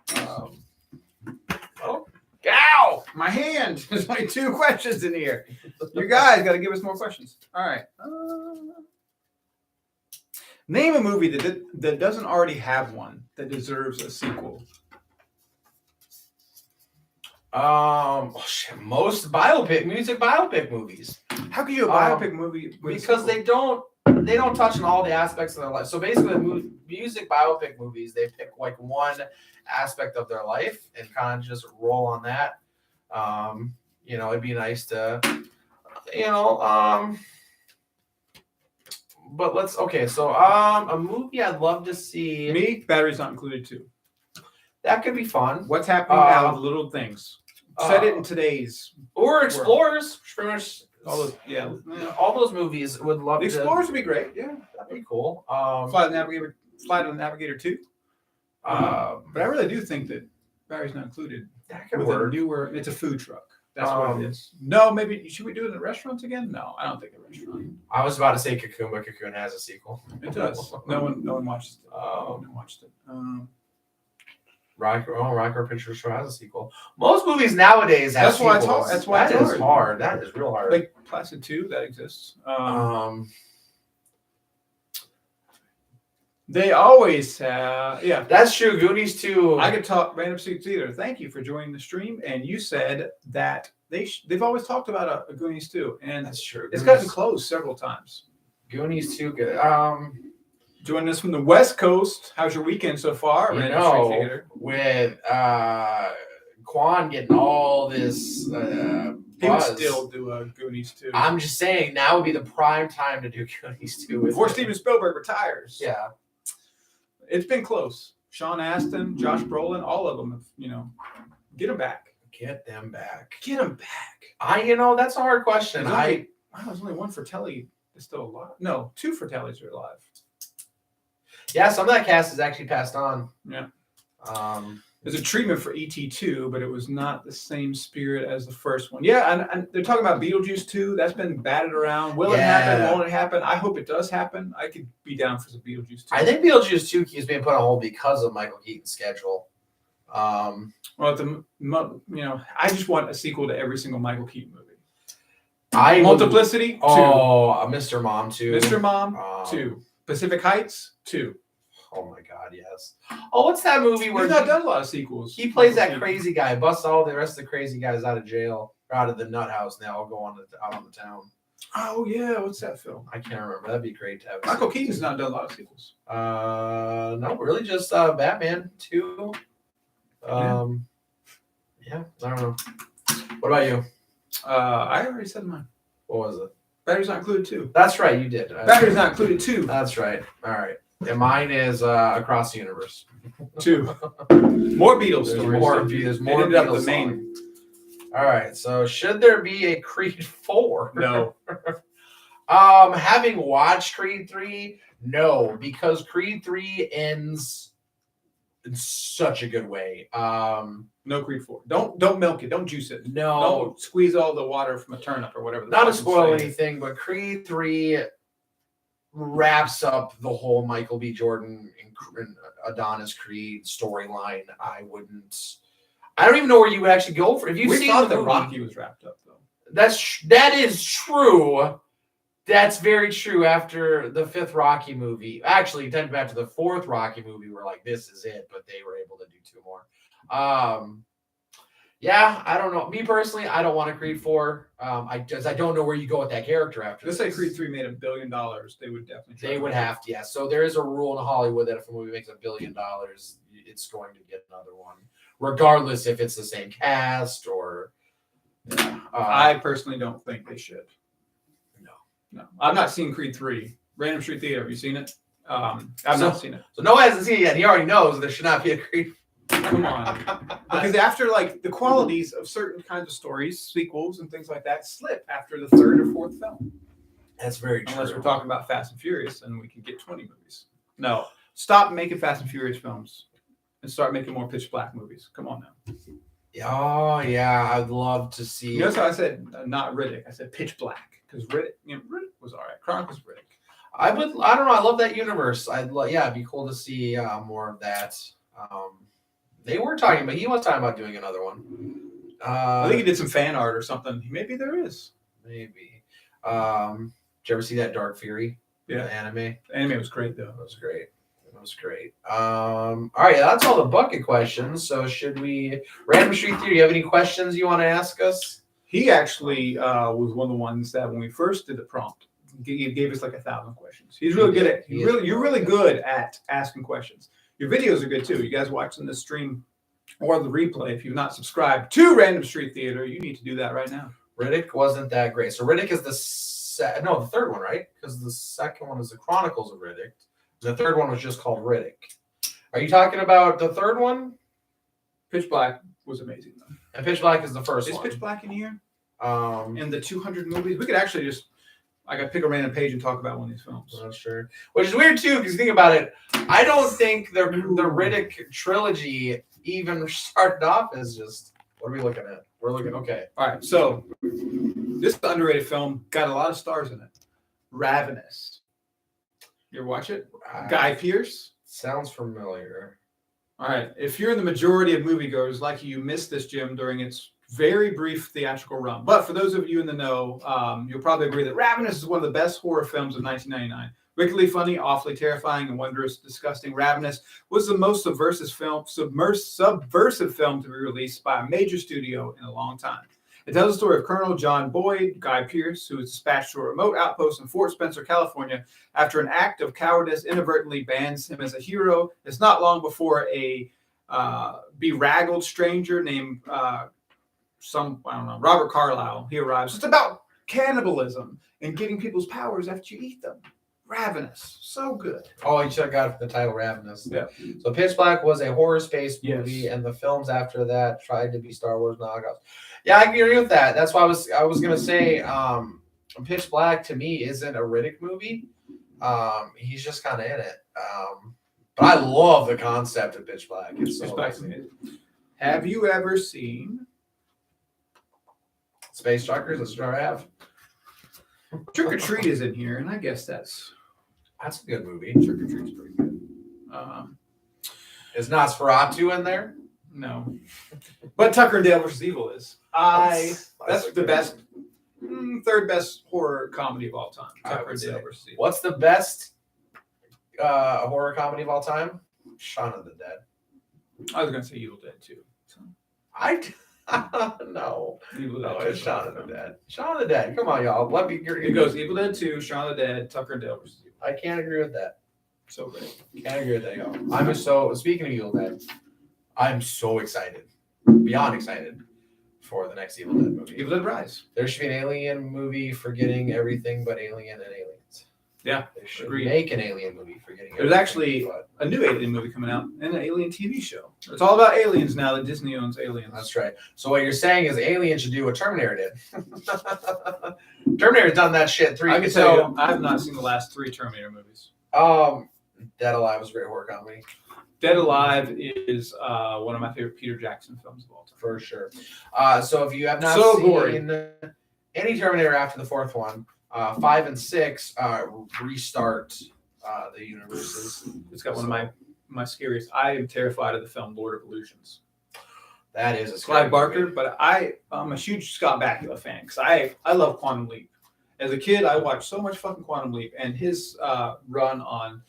Oh, ow! My hand. There's only 2 questions in here. You guys got to give us more questions. All right. Name a movie that doesn't already have one that deserves a sequel. Most music biopic movies. How can you a biopic movie? Because they don't touch on all the aspects of their life. So basically, music biopic movies, they pick like one aspect of their life and kind of just roll on that. It'd be nice to, but a movie I'd love to see. Me, Batteries Not Included 2. That could be fun. What's happening now with little things? Set it in today's or Explorers. Pretty much all those, all those movies would love. Explorers would be great. Yeah, that'd be cool. Flight of the Navigator 2. But I really do think that Batteries Not Included. That could work. It's a food truck. That's what it is. No, maybe should we do it in the restaurants again? No, I don't think a restaurant. I was about to say Cocoon, but Cocoon has a sequel. It does. No one watched it. No one watched it. Rocker Picture Show has a sequel. Most movies nowadays have sequels. That's why that is hard. That is real hard. Like Placid 2, that exists. They always have, yeah. That's true. Goonies 2. I could talk Random Secret Theater. Thank you for joining the stream. And you said that they've always talked about a Goonies 2, and that's true. It's gotten closed several times. Goonies 2, good. Joining us from the West Coast. How's your weekend so far? With Quan getting all this he would still do a Goonies 2. I'm just saying now would be the prime time to do Goonies 2 before Steven Spielberg retires. Yeah, it's been close. Sean Astin, Josh Brolin, all of them. Get them back. Get them back. Get them back. That's a hard question. There's only one Fratelli is still alive. No, 2 Fratellis are alive. Yeah, some of that cast is actually passed on. Yeah. There's a treatment for ET2, but it was not the same spirit as the first one. Yeah, and they're talking about Beetlejuice 2. That's been batted around. Will it happen? Won't it happen? I hope it does happen. I could be down for some Beetlejuice 2. I think Beetlejuice 2 keeps being put on hold because of Michael Keaton's schedule. I just want a sequel to every single Michael Keaton movie. Multiplicity 2. Mr. Mom 2. Mr. Mom 2. Pacific Heights 2. Oh my God, yes. Oh, what's that movie where he's not done a lot of sequels? He plays that crazy guy, busts all the rest of the crazy guys out of jail, or out of the nut house. Now, go out on the town. Oh yeah, what's that film? I can't remember. That'd be great to have. Michael Keaton's not done a lot of sequels. No, really, just Batman 2. Yeah, I don't know. What about you? I already said mine. What was it? Batteries Not Included 2. That's right, you did. Batteries Not Included 2. That's right. All right. And mine is Across the Universe. 2. More Beatles stories. There's more Beatles main. All right. So should there be a Creed 4? No. Having watched Creed 3, no, because Creed 3 ends in such a good way. No Creed 4. Don't milk it. Don't juice it. No. Don't squeeze all the water from a turnip or whatever. Not to spoil anything, but Creed 3 wraps up the whole Michael B. Jordan and Adonis Creed storyline. I don't even know where you would actually go for. If you've seen thought that Rocky was wrapped up though. That is true. That's very true. After the 5th Rocky movie, actually, then back to the 4th Rocky movie, we're like, this is it. But they were able to do 2 more. Yeah, I don't know. Me personally, I don't want a Creed 4. I don't know where you go with that character after. Let's say Creed 3 made $1 billion. They would definitely. They would have to, yeah. So there is a rule in Hollywood that if a movie makes $1 billion, it's going to get another one, regardless if it's the same cast or. Yeah. I personally don't think they should. No, I've not seen Creed 3. Random Street Theater. Have you seen it? I've not seen it. So Noah hasn't seen it yet. He already knows there should not be a Creed. Come on. Because after the qualities of certain kinds of stories, sequels and things like that slip after the 3rd or 4th film. That's very true. Unless we're talking about Fast and Furious and we can get 20 movies. No. Stop making Fast and Furious films and start making more Pitch Black movies. Come on now. Oh yeah, I'd love to see. You notice how I said not Riddick? I said Pitch Black because Riddick was all right. Chronicles of Riddick. I would. I don't know. I love that universe. Yeah, it'd be cool to see more of that. They were talking, but he was talking about doing another one. I think he did some fan art or something. Maybe there is. Maybe. Did you ever see that Dark Fury? Yeah. The anime. The anime was great though. It was great. It was great. All right, that's all the bucket questions. So should we Random Street Theater? Do you have any questions you want to ask us? He actually was one of the ones that when we first did the prompt, he gave us like 1,000 questions. He's really good at. You're really good at asking questions. Your videos are good too. You guys watching this stream or the replay, if you've not subscribed to Random Street Theater, you need to do that right now. Riddick wasn't that great. So Riddick is the third one, right? Because the second one is the Chronicles of Riddick. The third one was just called Riddick. Are you talking about the third one? Pitch Black was amazing though. And Pitch Black is the first one. Is Pitch Black in here? In the 200 movies, we could actually just pick a random page and talk about one of these films. I'm not sure. Which is weird too, because you think about it, I don't think the Riddick trilogy even started off as just. What are we looking at? We're looking okay. All right, so this underrated film got a lot of stars in it. Ravenous. You ever watch it? Guy Pearce. Sounds familiar. All right, if you're in the majority of moviegoers, like you missed this, Jim, during its very brief theatrical run. But for those of you in the know, you'll probably agree that Ravenous is one of the best horror films of 1999. Wickedly funny, awfully terrifying, and wondrous, disgusting. Ravenous was the most subversive film to be released by a major studio in a long time. It tells the story of Colonel John Boyd, Guy Pearce, who was dispatched to a remote outpost in Fort Spencer, California, after an act of cowardice inadvertently bans him as a hero. It's not long before a bedraggled stranger named Robert Carlyle, he arrives. It's about cannibalism and getting people's powers after you eat them. Ravenous, so good. Oh, you should have got the title Ravenous. Yeah. So Pitch Black was a horror space movie, and the films after that tried to be Star Wars knockoffs. Yeah, I agree with that. That's why I was gonna say, Pitch Black to me isn't a Riddick movie. He's just kind of in it. But I love the concept of Pitch Black. It's so amazing. Have you ever seen Space Truckers? That's what I have. Trick or Treat is in here, and I guess that's a good movie. Trick or Treat's pretty good. Is Nosferatu in there? No, but Tucker and Dale versus Evil is. That's the best, third best horror comedy of all time. Tucker and Dale versus Evil. What's the best horror comedy of all time? Shaun of the Dead. I was gonna say Evil Dead too. So. No, Evil Dead it's Shaun of the Dead. Shaun of the Dead. Come on, y'all. It goes Evil Dead 2, Shaun of the Dead, Tucker and Dale versus Evil. I can't agree with that. So great. Can't agree with that, y'all. Speaking of Evil Dead, I'm so excited, beyond excited, for the next Evil Dead movie. Evil Dead Rise. There should be an Alien movie forgetting everything but Alien and aliens. Yeah, they should make an Alien movie forgetting. There's actually a new Alien movie coming out and an Alien TV show. It's all about aliens now that Disney owns aliens. That's right. So what you're saying is Alien should do what Terminator did. Terminator's done that shit 3 I can tell you, I have not seen the last 3 Terminator movies. Dead Alive was a great horror comedy. Dead Alive is one of my favorite Peter Jackson films of all time. For sure. So if you have not seen any Terminator after the 4th one, 5 and 6 restart the universes. It's got one of my scariest. I am terrified of the film Lord of Illusions. That is a Clive Barker, but I'm a huge Scott Bakula fan because I love Quantum Leap. As a kid, I watched so much fucking Quantum Leap, and his run on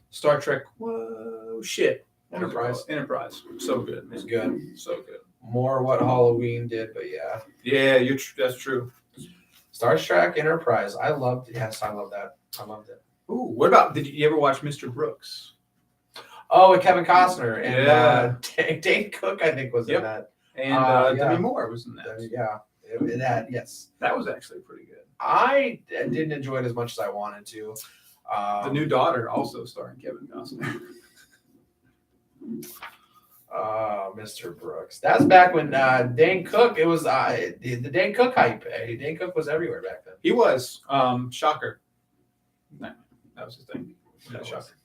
Star Trek. Whoa, shit. Enterprise. So good. It's good. So good. More what Halloween did, but yeah. Yeah, that's true. Star Trek Enterprise. I loved it. Yes, I love that. I loved it. Ooh, what about, did you ever watch Mr. Brooks? Oh, with Kevin Costner. And Dane Cook, I think, was in that. And Demi Moore was in that. Yeah. It had, yes. That was actually pretty good. I didn't enjoy it as much as I wanted to. The New Daughter, also starring Kevin Costner. Mr. Brooks. That's back when Dane Cook, it was the Dane Cook hype. Dane Cook was everywhere back then. He was. Shocker. No, that was his thing. No, shocker.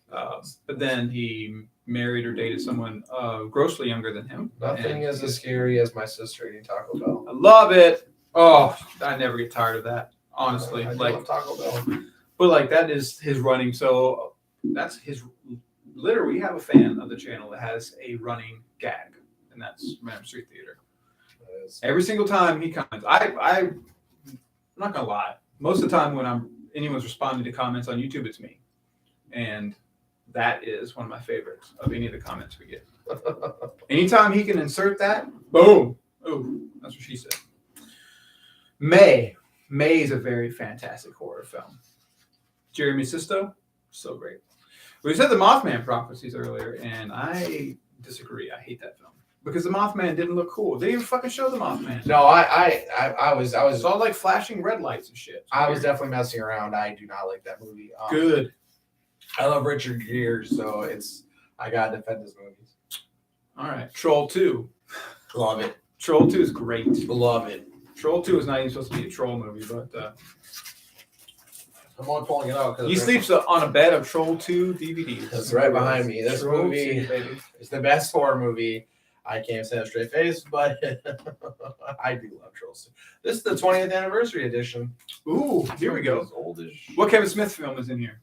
But then he married or dated someone grossly younger than him. Nothing is as scary as my sister eating Taco Bell. I love it. Oh, I never get tired of that. Honestly, I like love Taco Bell. but like that is his running. So that's his. Literally, we have a fan of the channel that has a running gag, and that's Random Street Theater. Every single time he comments, I'm not gonna lie. Most of the time when anyone's responding to comments on YouTube, it's me, and that is one of my favorites of any of the comments we get. Anytime he can insert that, boom. Oh, that's what she said. May is a very fantastic horror film. Jeremy Sisto, so great. We said the Mothman prophecies earlier, and I disagree. I hate that film because the Mothman didn't look cool. They didn't even fucking show the Mothman. No, I was It's all like flashing red lights and shit. I was definitely messing around. I do not like that movie. Good. I love Richard Gere, so I gotta defend his movies. All right, Troll 2. Love it. Troll 2 is great. Love it. Troll 2 is not even supposed to be a troll movie, but I'm only pulling it out because he sleeps on a bed of Troll 2 DVDs. That's right behind me. This Troll movie 2, baby. is the best horror movie. I can't say a straight face, but I do love Trolls 2. This is the 20th anniversary edition. Ooh, here we go. It's old as What Kevin Smith film is in here?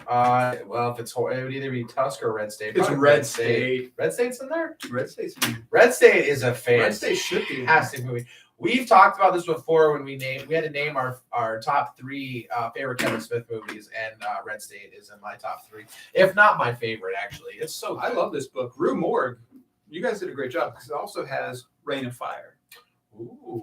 Well, if it's horror, it would either be Tusk or Red State. It's Probably Red State. Red State's in there. Red State's in here. Red State is a Red State should be fantastic movie. We've talked about this before when we had to name our top 3 favorite Kevin Smith movies, and Red State is in my top 3, if not my favorite. Actually, it's so good. I love this book. Rue Morgue. You guys did a great job because it also has Rain of Fire. Ooh.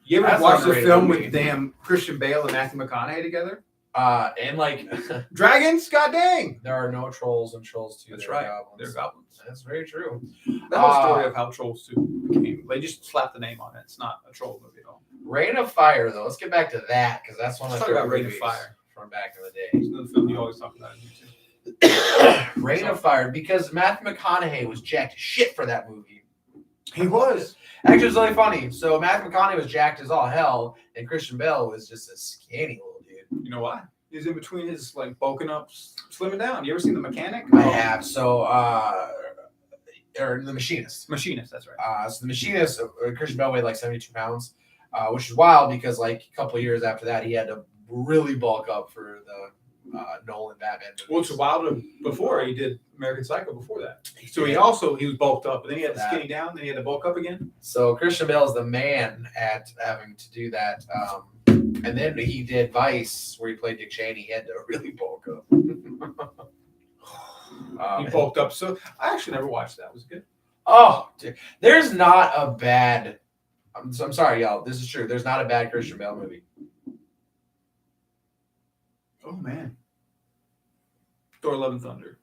You ever That's watch the underrated film movie. with damn Christian Bale and Matthew McConaughey together? And like Dragons? God dang! there are no trolls in Trolls 2. That's They're right. Goblins. They're goblins. That's very true. The whole story of how Trolls 2 became. They just slapped the name on it. It's not a troll movie at all. Rain of Fire, though. Let's get back to that because that's one of Let's my talk about favorite Rain of movies Fire. from back in the day. It's another film you always talk about. In Rain of Fire, because Matthew McConaughey was jacked as shit for that movie. He was. Actually, it's really funny. So Matthew McConaughey was jacked as all hell, and Christian Bale was just a skinny little dude. You know why? He's in between his like bulking up, slimming down. You ever seen The Mechanic? I have. So, or The Machinist. Machinist, that's right. So The Machinist, Christian Bale weighed like 72 pounds, which is wild because like a couple of years after that, he had to really bulk up for the Nolan Batman movies. Well, it's wild before he did American Psycho before that. So he was bulked up, but then he had to skinny down, then he had to bulk up again. So Christian Bale is the man at having to do that. And then he did Vice, where he played Dick Cheney. He had to really bulk up. He bulked up. So I actually never watched that. Was it good? Oh, dude. There's not a bad. I'm sorry, y'all. This is true. There's not a bad Christian Bale movie. Oh man. Thor: Love and Thunder.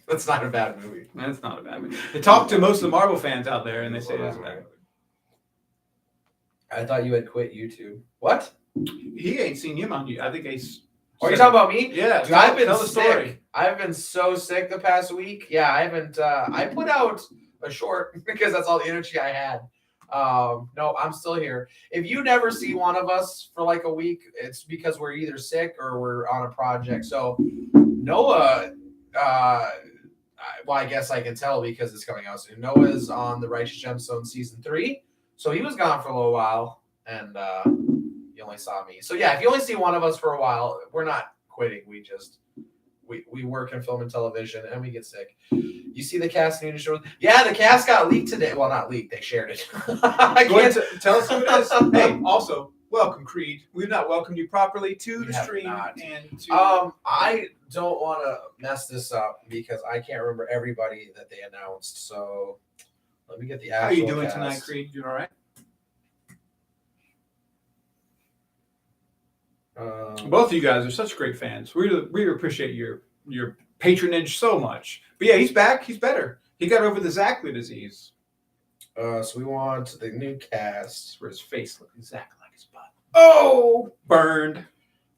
That's not a bad movie. That's not a bad movie. They talk to most of the Marvel fans out there, and they say it's a bad movie. I thought you had quit YouTube. What? He ain't seen you on you. I think he's. Are you talking about me? Yeah. Dude, I've been tell the sick. story. I've been so sick the past week. Yeah, I haven't. I put out a short because that's all the energy I had. No, I'm still here. If you never see one of us for like a week, it's because we're either sick or we're on a project. So Noah, well, I guess I can tell because it's coming out soon. Noah's on the Righteous Gemstone season 3, so he was gone for a little while, and you only saw me. So yeah, if you only see one of us for a while, we're not quitting. We work in film and television, and we get sick. You see the cast news shows? Yeah, the cast got leaked today. Well, not leaked. They shared it. I Go ahead can't and tell us who it is. Hey, also, welcome, Creed. We've not welcomed you properly to We the have stream. not. And to I don't want to mess this up because I can't remember everybody that they announced. So let me get the actual how you doing cast. tonight, Creed? Doing all right? Both of you guys are such great fans. We appreciate your patronage so much. But yeah, he's back. He's better. He got over the Zachley disease. So we want the new cast. Where his face looked exactly like his butt. Oh, Burned.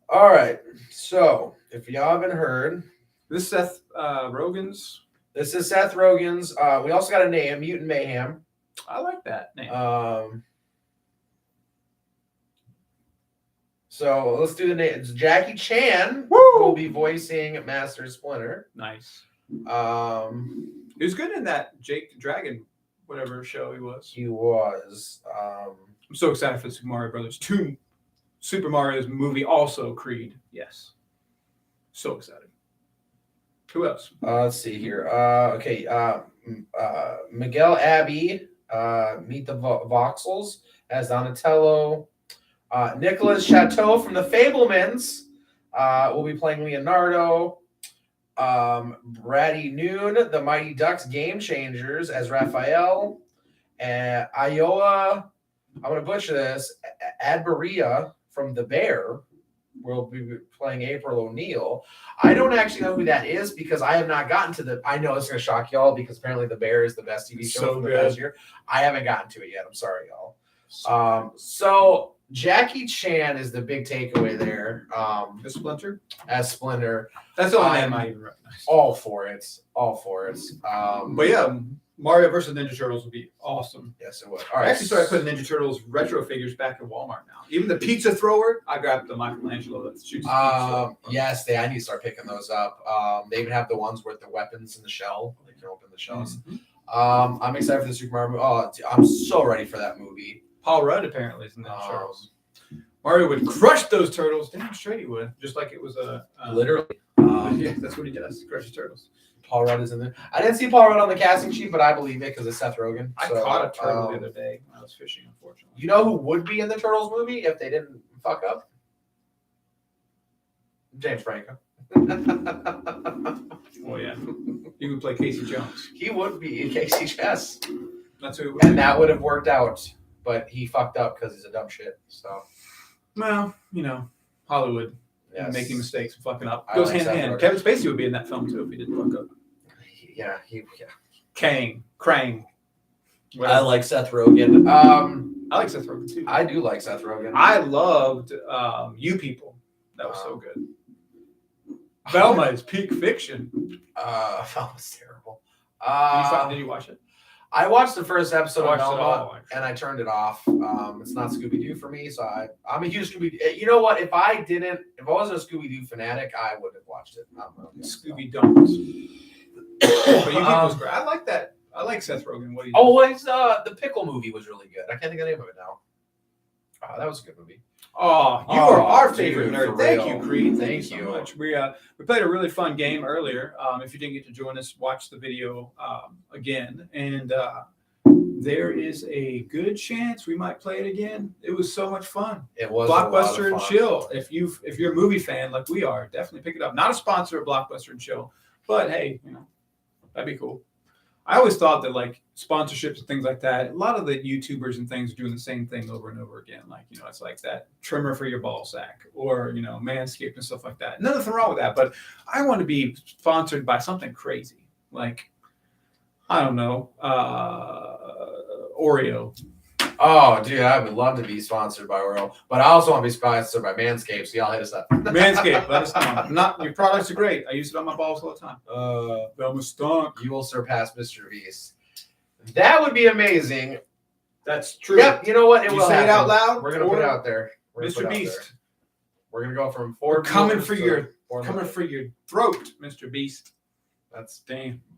all right. So if y'all haven't heard, This is Seth Rogen's. this is Seth Rogen's. We also got a name, Mutant Mayhem. I like that name. So let's do the name. It's Jackie Chan Woo! will be voicing Master Splinter. Nice. He was good in that Jake the Dragon, whatever show he was. He was. I'm so excited for the Super Mario Brothers 2 Super Mario's movie, also Creed. Yes. So excited. Who else? Let's see here. Okay. Miguel Abbey, Meet the Voxels as Donatello. Nicholas Chateau from the Fablemans will be playing Leonardo. Brady Noon, the Mighty Ducks Game Changers as Raphael. And Iowa, I'm going to butcher this, Adberia from The Bear will be playing April O'Neil. I don't actually know who that is because I have not gotten to the. I know it's going to shock y'all because apparently The Bear is the best TV show So from the good. past year. I haven't gotten to it yet. I'm sorry, y'all. So Jackie Chan is the big takeaway there. The Splinter? As Splinter. That's the only name I even recognize. All for it. All for it. But yeah, Mario versus Ninja Turtles would be awesome. Yes, it would. All right. I actually started putting Ninja Turtles retro figures back at Walmart now. Even the pizza thrower, I grabbed the Michelangelo that shoots pizza. Yes, I need to start picking those up. They even have the ones with the weapons in the shell. They can open the shells. Mm-hmm. I'm excited for the Super Mario movie. Oh, dude, I'm so ready for that movie. Paul Rudd apparently is in Ninja Turtles. Mario would crush those turtles. Damn straight he would. Just like it was a... Literally. Yeah, that's what he does. He crushes turtles. Paul Rudd is in there. I didn't see Paul Rudd on the casting sheet, but I believe it because it's Seth Rogen. I caught a turtle the other day when I was fishing, unfortunately. You know who would be in the Turtles movie if they didn't fuck up? James Franco. Oh, yeah. He would play Casey Jones. He would be Casey Chess. That's who it would be. And that would have worked out, but he fucked up because he's a dumb shit. So, well, you know, Hollywood. Yes. Making mistakes and fucking up. Goes hand in hand. Kevin Spacey would be in that film too if he didn't fuck up. Yeah. Krang. Whatever. I like Seth Rogen. I like Seth Rogen too. I do like Seth Rogen. I loved You People. That was so good. Velma is peak fiction. Velma's terrible. Did you watch it? I watched the first episode of Velma and I turned it off. It's not Scooby-Doo for me, so I'm a huge Scooby-Doo. You know what? If I wasn't a Scooby-Doo fanatic, I would have watched it. Scooby-Don'ts. But You People's great. I like that. I like Seth Rogen. What do you think? The Pickle movie was really good. I can't think of the name of it now. That was a good movie. Oh, you are our favorite nerd. Thank real. you, Creed. Thank you you so much. We played a really fun game earlier. If you didn't get to join us, watch the video again. And there is a good chance we might play it again. It was so much fun. It was Blockbuster and Chill. If you're a movie fan like we are, definitely pick it up. Not a sponsor of Blockbuster and Chill, but hey, that'd be cool. I always thought that like sponsorships and things like that, a lot of the YouTubers and things are doing the same thing over and over again. Like, it's like that trimmer for your ball sack or, Manscaped and stuff like that. Nothing wrong with that, but I want to be sponsored by something crazy. Like, I don't know, Oreo. Oh, dude, I would love to be sponsored by Oreo, but I also want to be sponsored by Manscaped, so y'all hit us up. Manscaped, let us know. Your products are great. I use it on my balls all the time. Velma stunk. You will surpass Mr. Beast. That would be amazing. That's true. Yep, you know what? It will say happen. It out loud. We're gonna put it out there. Mr. Beast. We're gonna go from 4 coming for your throat, Mr. Beast. That's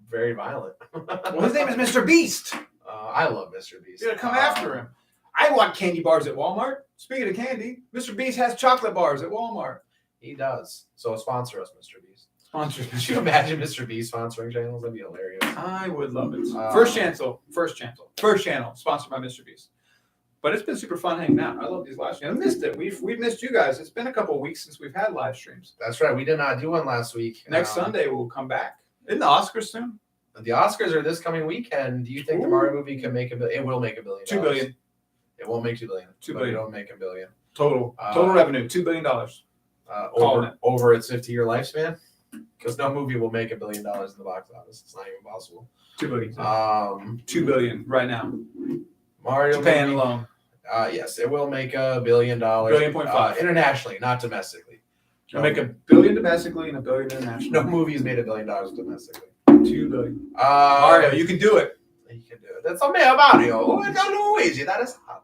very violent. Well, his name is Mr. Beast. I love Mr. Beast. You're gonna come after him. I want candy bars at Walmart. Speaking of candy, Mr. Beast has chocolate bars at Walmart. He does. So sponsor us, Mr. Beast. Sponsor. Could you imagine Mr. Beast sponsoring channels? That'd be hilarious. I would love it. First channel, sponsored by Mr. Beast. But it's been super fun hanging out. I love these live streams. I missed it. We've missed you guys. It's been a couple of weeks since we've had live streams. That's right. We did not do one last week. Next Sunday we'll come back. Isn't the Oscars soon? The Oscars are this coming weekend. Do you think the Mario movie can make it will make $1 billion? $2 billion. It won't make $2 billion. $2 billion. It'll make $1 billion. Total revenue, $2 billion. Over its 50-year lifespan? Because no movie will make $1 billion in the box office. It's not even possible. $2 billion. $2 billion right now. Mario Japan alone. Yes, it will make $1 billion. $1.5 billion. Internationally, not domestically. It'll make $1 billion domestically and $1 billion internationally. No movie has made $1 billion domestically. $2 billion. Mario, you can do it. You can do it. That's a Mario. It's not Luigi. That is hot.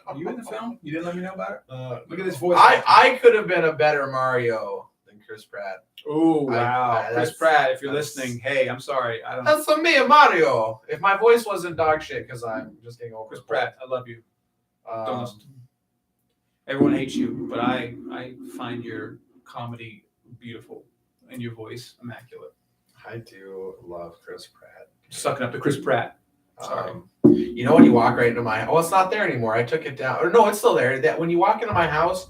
Are you in the film? You didn't let me know about it? Look at this voice. I could have been a better Mario than Chris Pratt. Oh wow, Chris Pratt! If you're listening, hey, I'm sorry. I don't. That's for me, Mario. If my voice wasn't dog shit, because I'm just getting over Chris it. Pratt, I love you. Don't listen to me. Everyone hates you, but I find your comedy beautiful and your voice immaculate. I do love Chris Pratt. Sucking up to Chris Pratt. Sorry. You know when you walk right into my house? Oh, it's not there anymore. I took it down. Or no, it's still there. That when you walk into my house,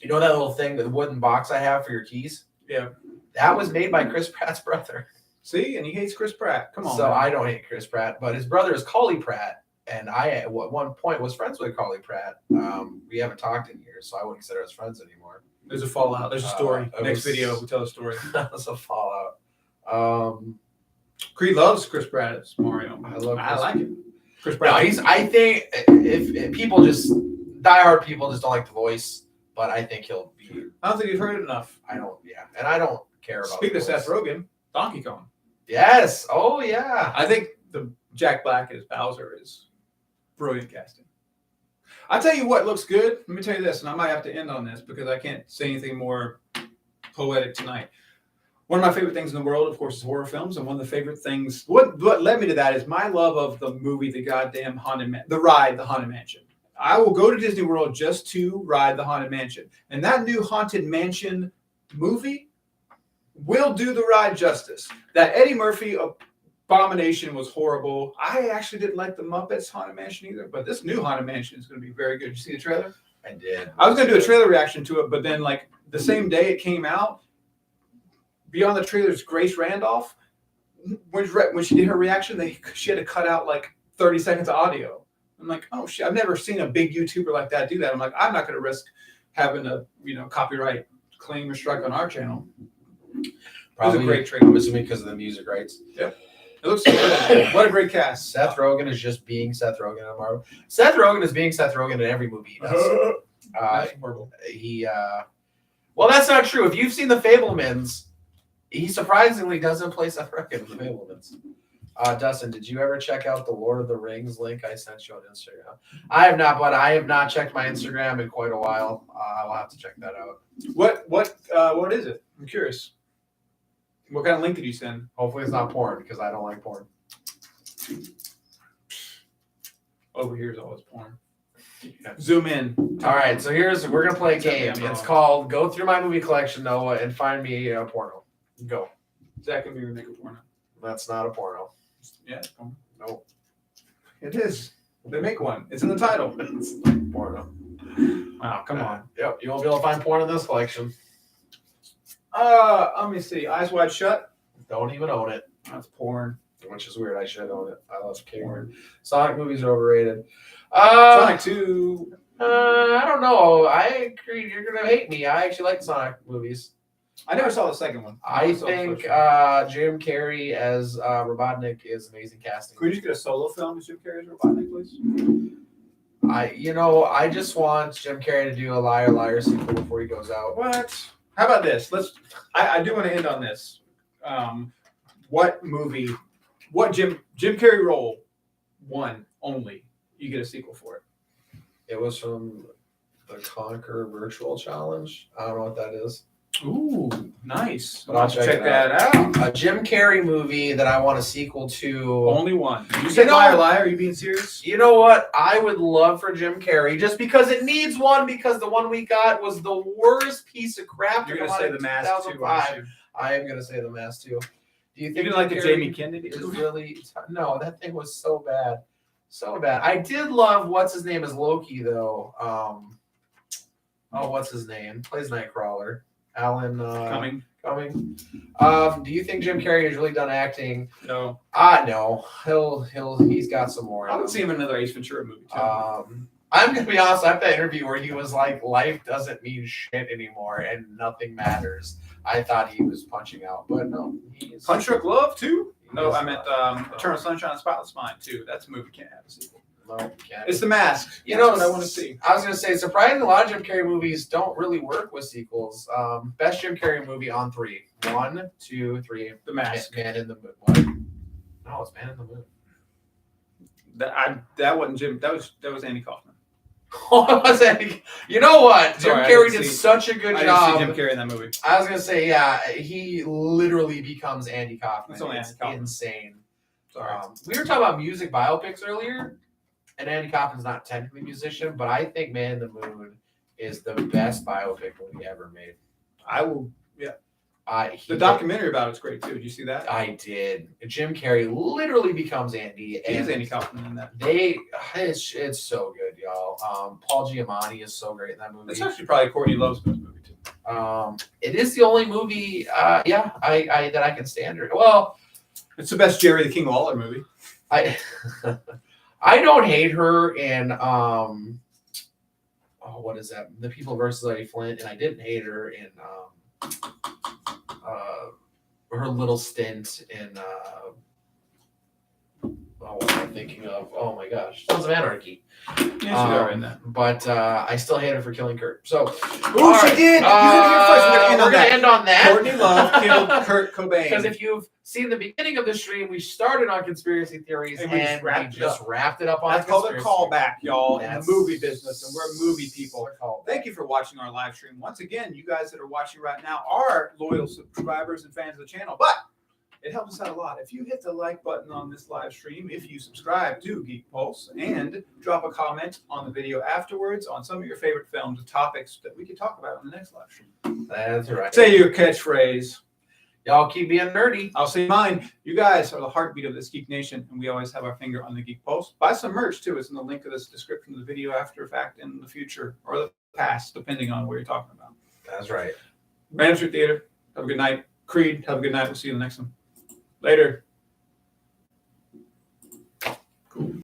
you know that little thing, the wooden box I have for your keys? Yeah. That was made by Chris Pratt's brother. See, and he hates Chris Pratt. Come on. So man. I don't hate Chris Pratt, but his brother is Collie Pratt. And I, at one point, was friends with Collie Pratt. We haven't talked in years, so I wouldn't consider us friends anymore. There's a fallout. There's a story. Next video, we'll tell a story. That's a fallout. Creed loves Chris Pratt as Mario. I like it. Chris Pratt. No, I think if people just diehard people just don't like the voice, but I think he'll be. I don't think you've heard it enough. I don't care about. Speaking of Seth Rogen, Donkey Kong. Yes. Oh yeah. I think the Jack Black as Bowser is brilliant casting. I'll tell you what looks good. Let me tell you this, and I might have to end on this because I can't say anything more poetic tonight. One of my favorite things in the world, of course, is horror films, and one of the favorite things. What led me to that is my love of the movie, the ride, the Haunted Mansion. I will go to Disney World just to ride the Haunted Mansion, and that new Haunted Mansion movie will do the ride justice. That Eddie Murphy Abomination was horrible. I actually didn't like the Muppets Haunted Mansion either, but this new Haunted Mansion is going to be very good. Did you see the trailer? I did. I was going to do a trailer reaction to it, but then like the same day it came out, beyond the trailers, Grace Randolph, when she did her reaction, she had to cut out like 30 seconds of audio. I'm like, oh shit! I've never seen a big YouTuber like that do that. I'm like, I'm not going to risk having a copyright claim or strike on our channel. Probably it was a great trailer. I'm assuming because of the music rights. Yep. It looks good. What a great cast. Seth Rogen is just being Seth Rogen in Marvel. Seth Rogen is being Seth Rogen in every movie he does. That's horrible. Well, that's not true. If you've seen The Fabelmans, he surprisingly doesn't play Seth Rogen in The Fabelmans. Dustin, did you ever check out the Lord of the Rings link I sent you on Instagram? I have not, but I have not checked my Instagram in quite a while. I'll have to check that out. What is it? I'm curious. What kind of link did you send? Hopefully it's not porn because I don't like porn. Over here is always porn. Yeah. Zoom in. All right, so we're gonna play a game. It's called Go Through My Movie Collection, Noah, and find me a porno. Go. Zach and me would make a porno. That's not a porno. Yeah. No. It is. They make one. It's in the title. It's not porno. Wow, come on. Yep, you won't be able to find porn in this collection. Let me see. Eyes Wide Shut. Don't even own it. That's porn. Which is weird. I should own it. I love porn. Sonic movies are overrated. Sonic 2. I don't know. I agree. You're gonna hate me. I actually like Sonic movies. I never saw the second one. I think Jim Carrey as Robotnik is amazing casting. Could we just get a solo film with Jim Carrey as Robotnik, please? I just want Jim Carrey to do a Liar Liar sequel before he goes out. What? How about this? I do want to end on this. What movie? What Jim Carrey role? One only. You get a sequel for it. It was from the Conquer Virtual Challenge. I don't know what that is. Ooh, nice. But I'll check that out. A Jim Carrey movie that I want a sequel to. Only one. You said Liar Liar. Are you being serious? You know what? I would love for Jim Carrey just because it needs one because the one we got was the worst piece of crap. You're going to say The Mask too, aren't you? I am going to say The Mask too. Do you think you didn't like the Jamie Kennedy? No, that thing was so bad. So bad. I did love what's his name as Loki though. What's his name? Plays Nightcrawler. Alan Cumming. Do you think Jim Carrey has really done acting? No. No. He's got some more. I would see him in another Ace Ventura movie too. I'm gonna be honest. I have that interview where he was like, "Life doesn't mean shit anymore, and nothing matters." I thought he was punching out, but no. Punch Drunk Love too? No, I meant Eternal Sunshine of the Spotless Mind too. That's a movie can't have a sequel. No, can't. It's The Mask. You know what I want to see. I was gonna say, surprisingly, a lot of Jim Carrey movies don't really work with sequels. Best Jim Carrey movie on 3. 1, 2, 3. The Mask. Man in the Moon. What? No, it's Man in the Moon. That wasn't Jim. That was Andy Kaufman. You know what? Jim Sorry, I Carrey didn't did see- such a good I didn't job. see Jim Carrey in that movie. I was gonna say, yeah, he literally becomes Andy Kaufman. It's only It's Andy Kaufman. insane. Sorry. We were talking about music biopics earlier, and Andy Kaufman's not technically a musician, but I think Man in the Moon is the best biopic movie ever made. I will. The documentary about it's great too. Did you see that? I did. Jim Carrey literally becomes Andy. He is Andy Kaufman in that. It's so good, y'all. Paul Giamatti is so great in that movie. It's actually probably Courtney Love's best movie too. It is the only movie, that I can stand her. Well, it's the best Jerry the King Lawler movie. I I don't hate her in what is that? The People versus Larry Flint, and I didn't hate her in her little stint in what am I thinking of? Oh my gosh, Sons of Anarchy. Yeah, she's alright in that. But I still hate her for killing Kurt. So, oh, she did. You heard it here first. We're gonna end on that. Courtney Love killed Kurt Cobain. Because if you've seen the beginning of the stream, we started on conspiracy theories and we just wrapped it up on. That's called a callback, y'all, in the movie business, and we're movie people. Thank you for watching our live stream. Once again, you guys that are watching right now are loyal subscribers and fans of the channel, but it helps us out a lot. If you hit the like button on this live stream, if you subscribe to Geek Pulse, and drop a comment on the video afterwards on some of your favorite films and topics that we could talk about on the next live stream. That's right. Say your catchphrase. Y'all keep being nerdy. I'll say mine. You guys are the heartbeat of this Geek Nation, and we always have our finger on the Geek Pulse. Buy some merch, too. It's in the link of this description of the video after fact in the future or the past, depending on what you're talking about. That's right. Random Street Theater, have a good night. Creed, have a good night. We'll see you in the next one. Later.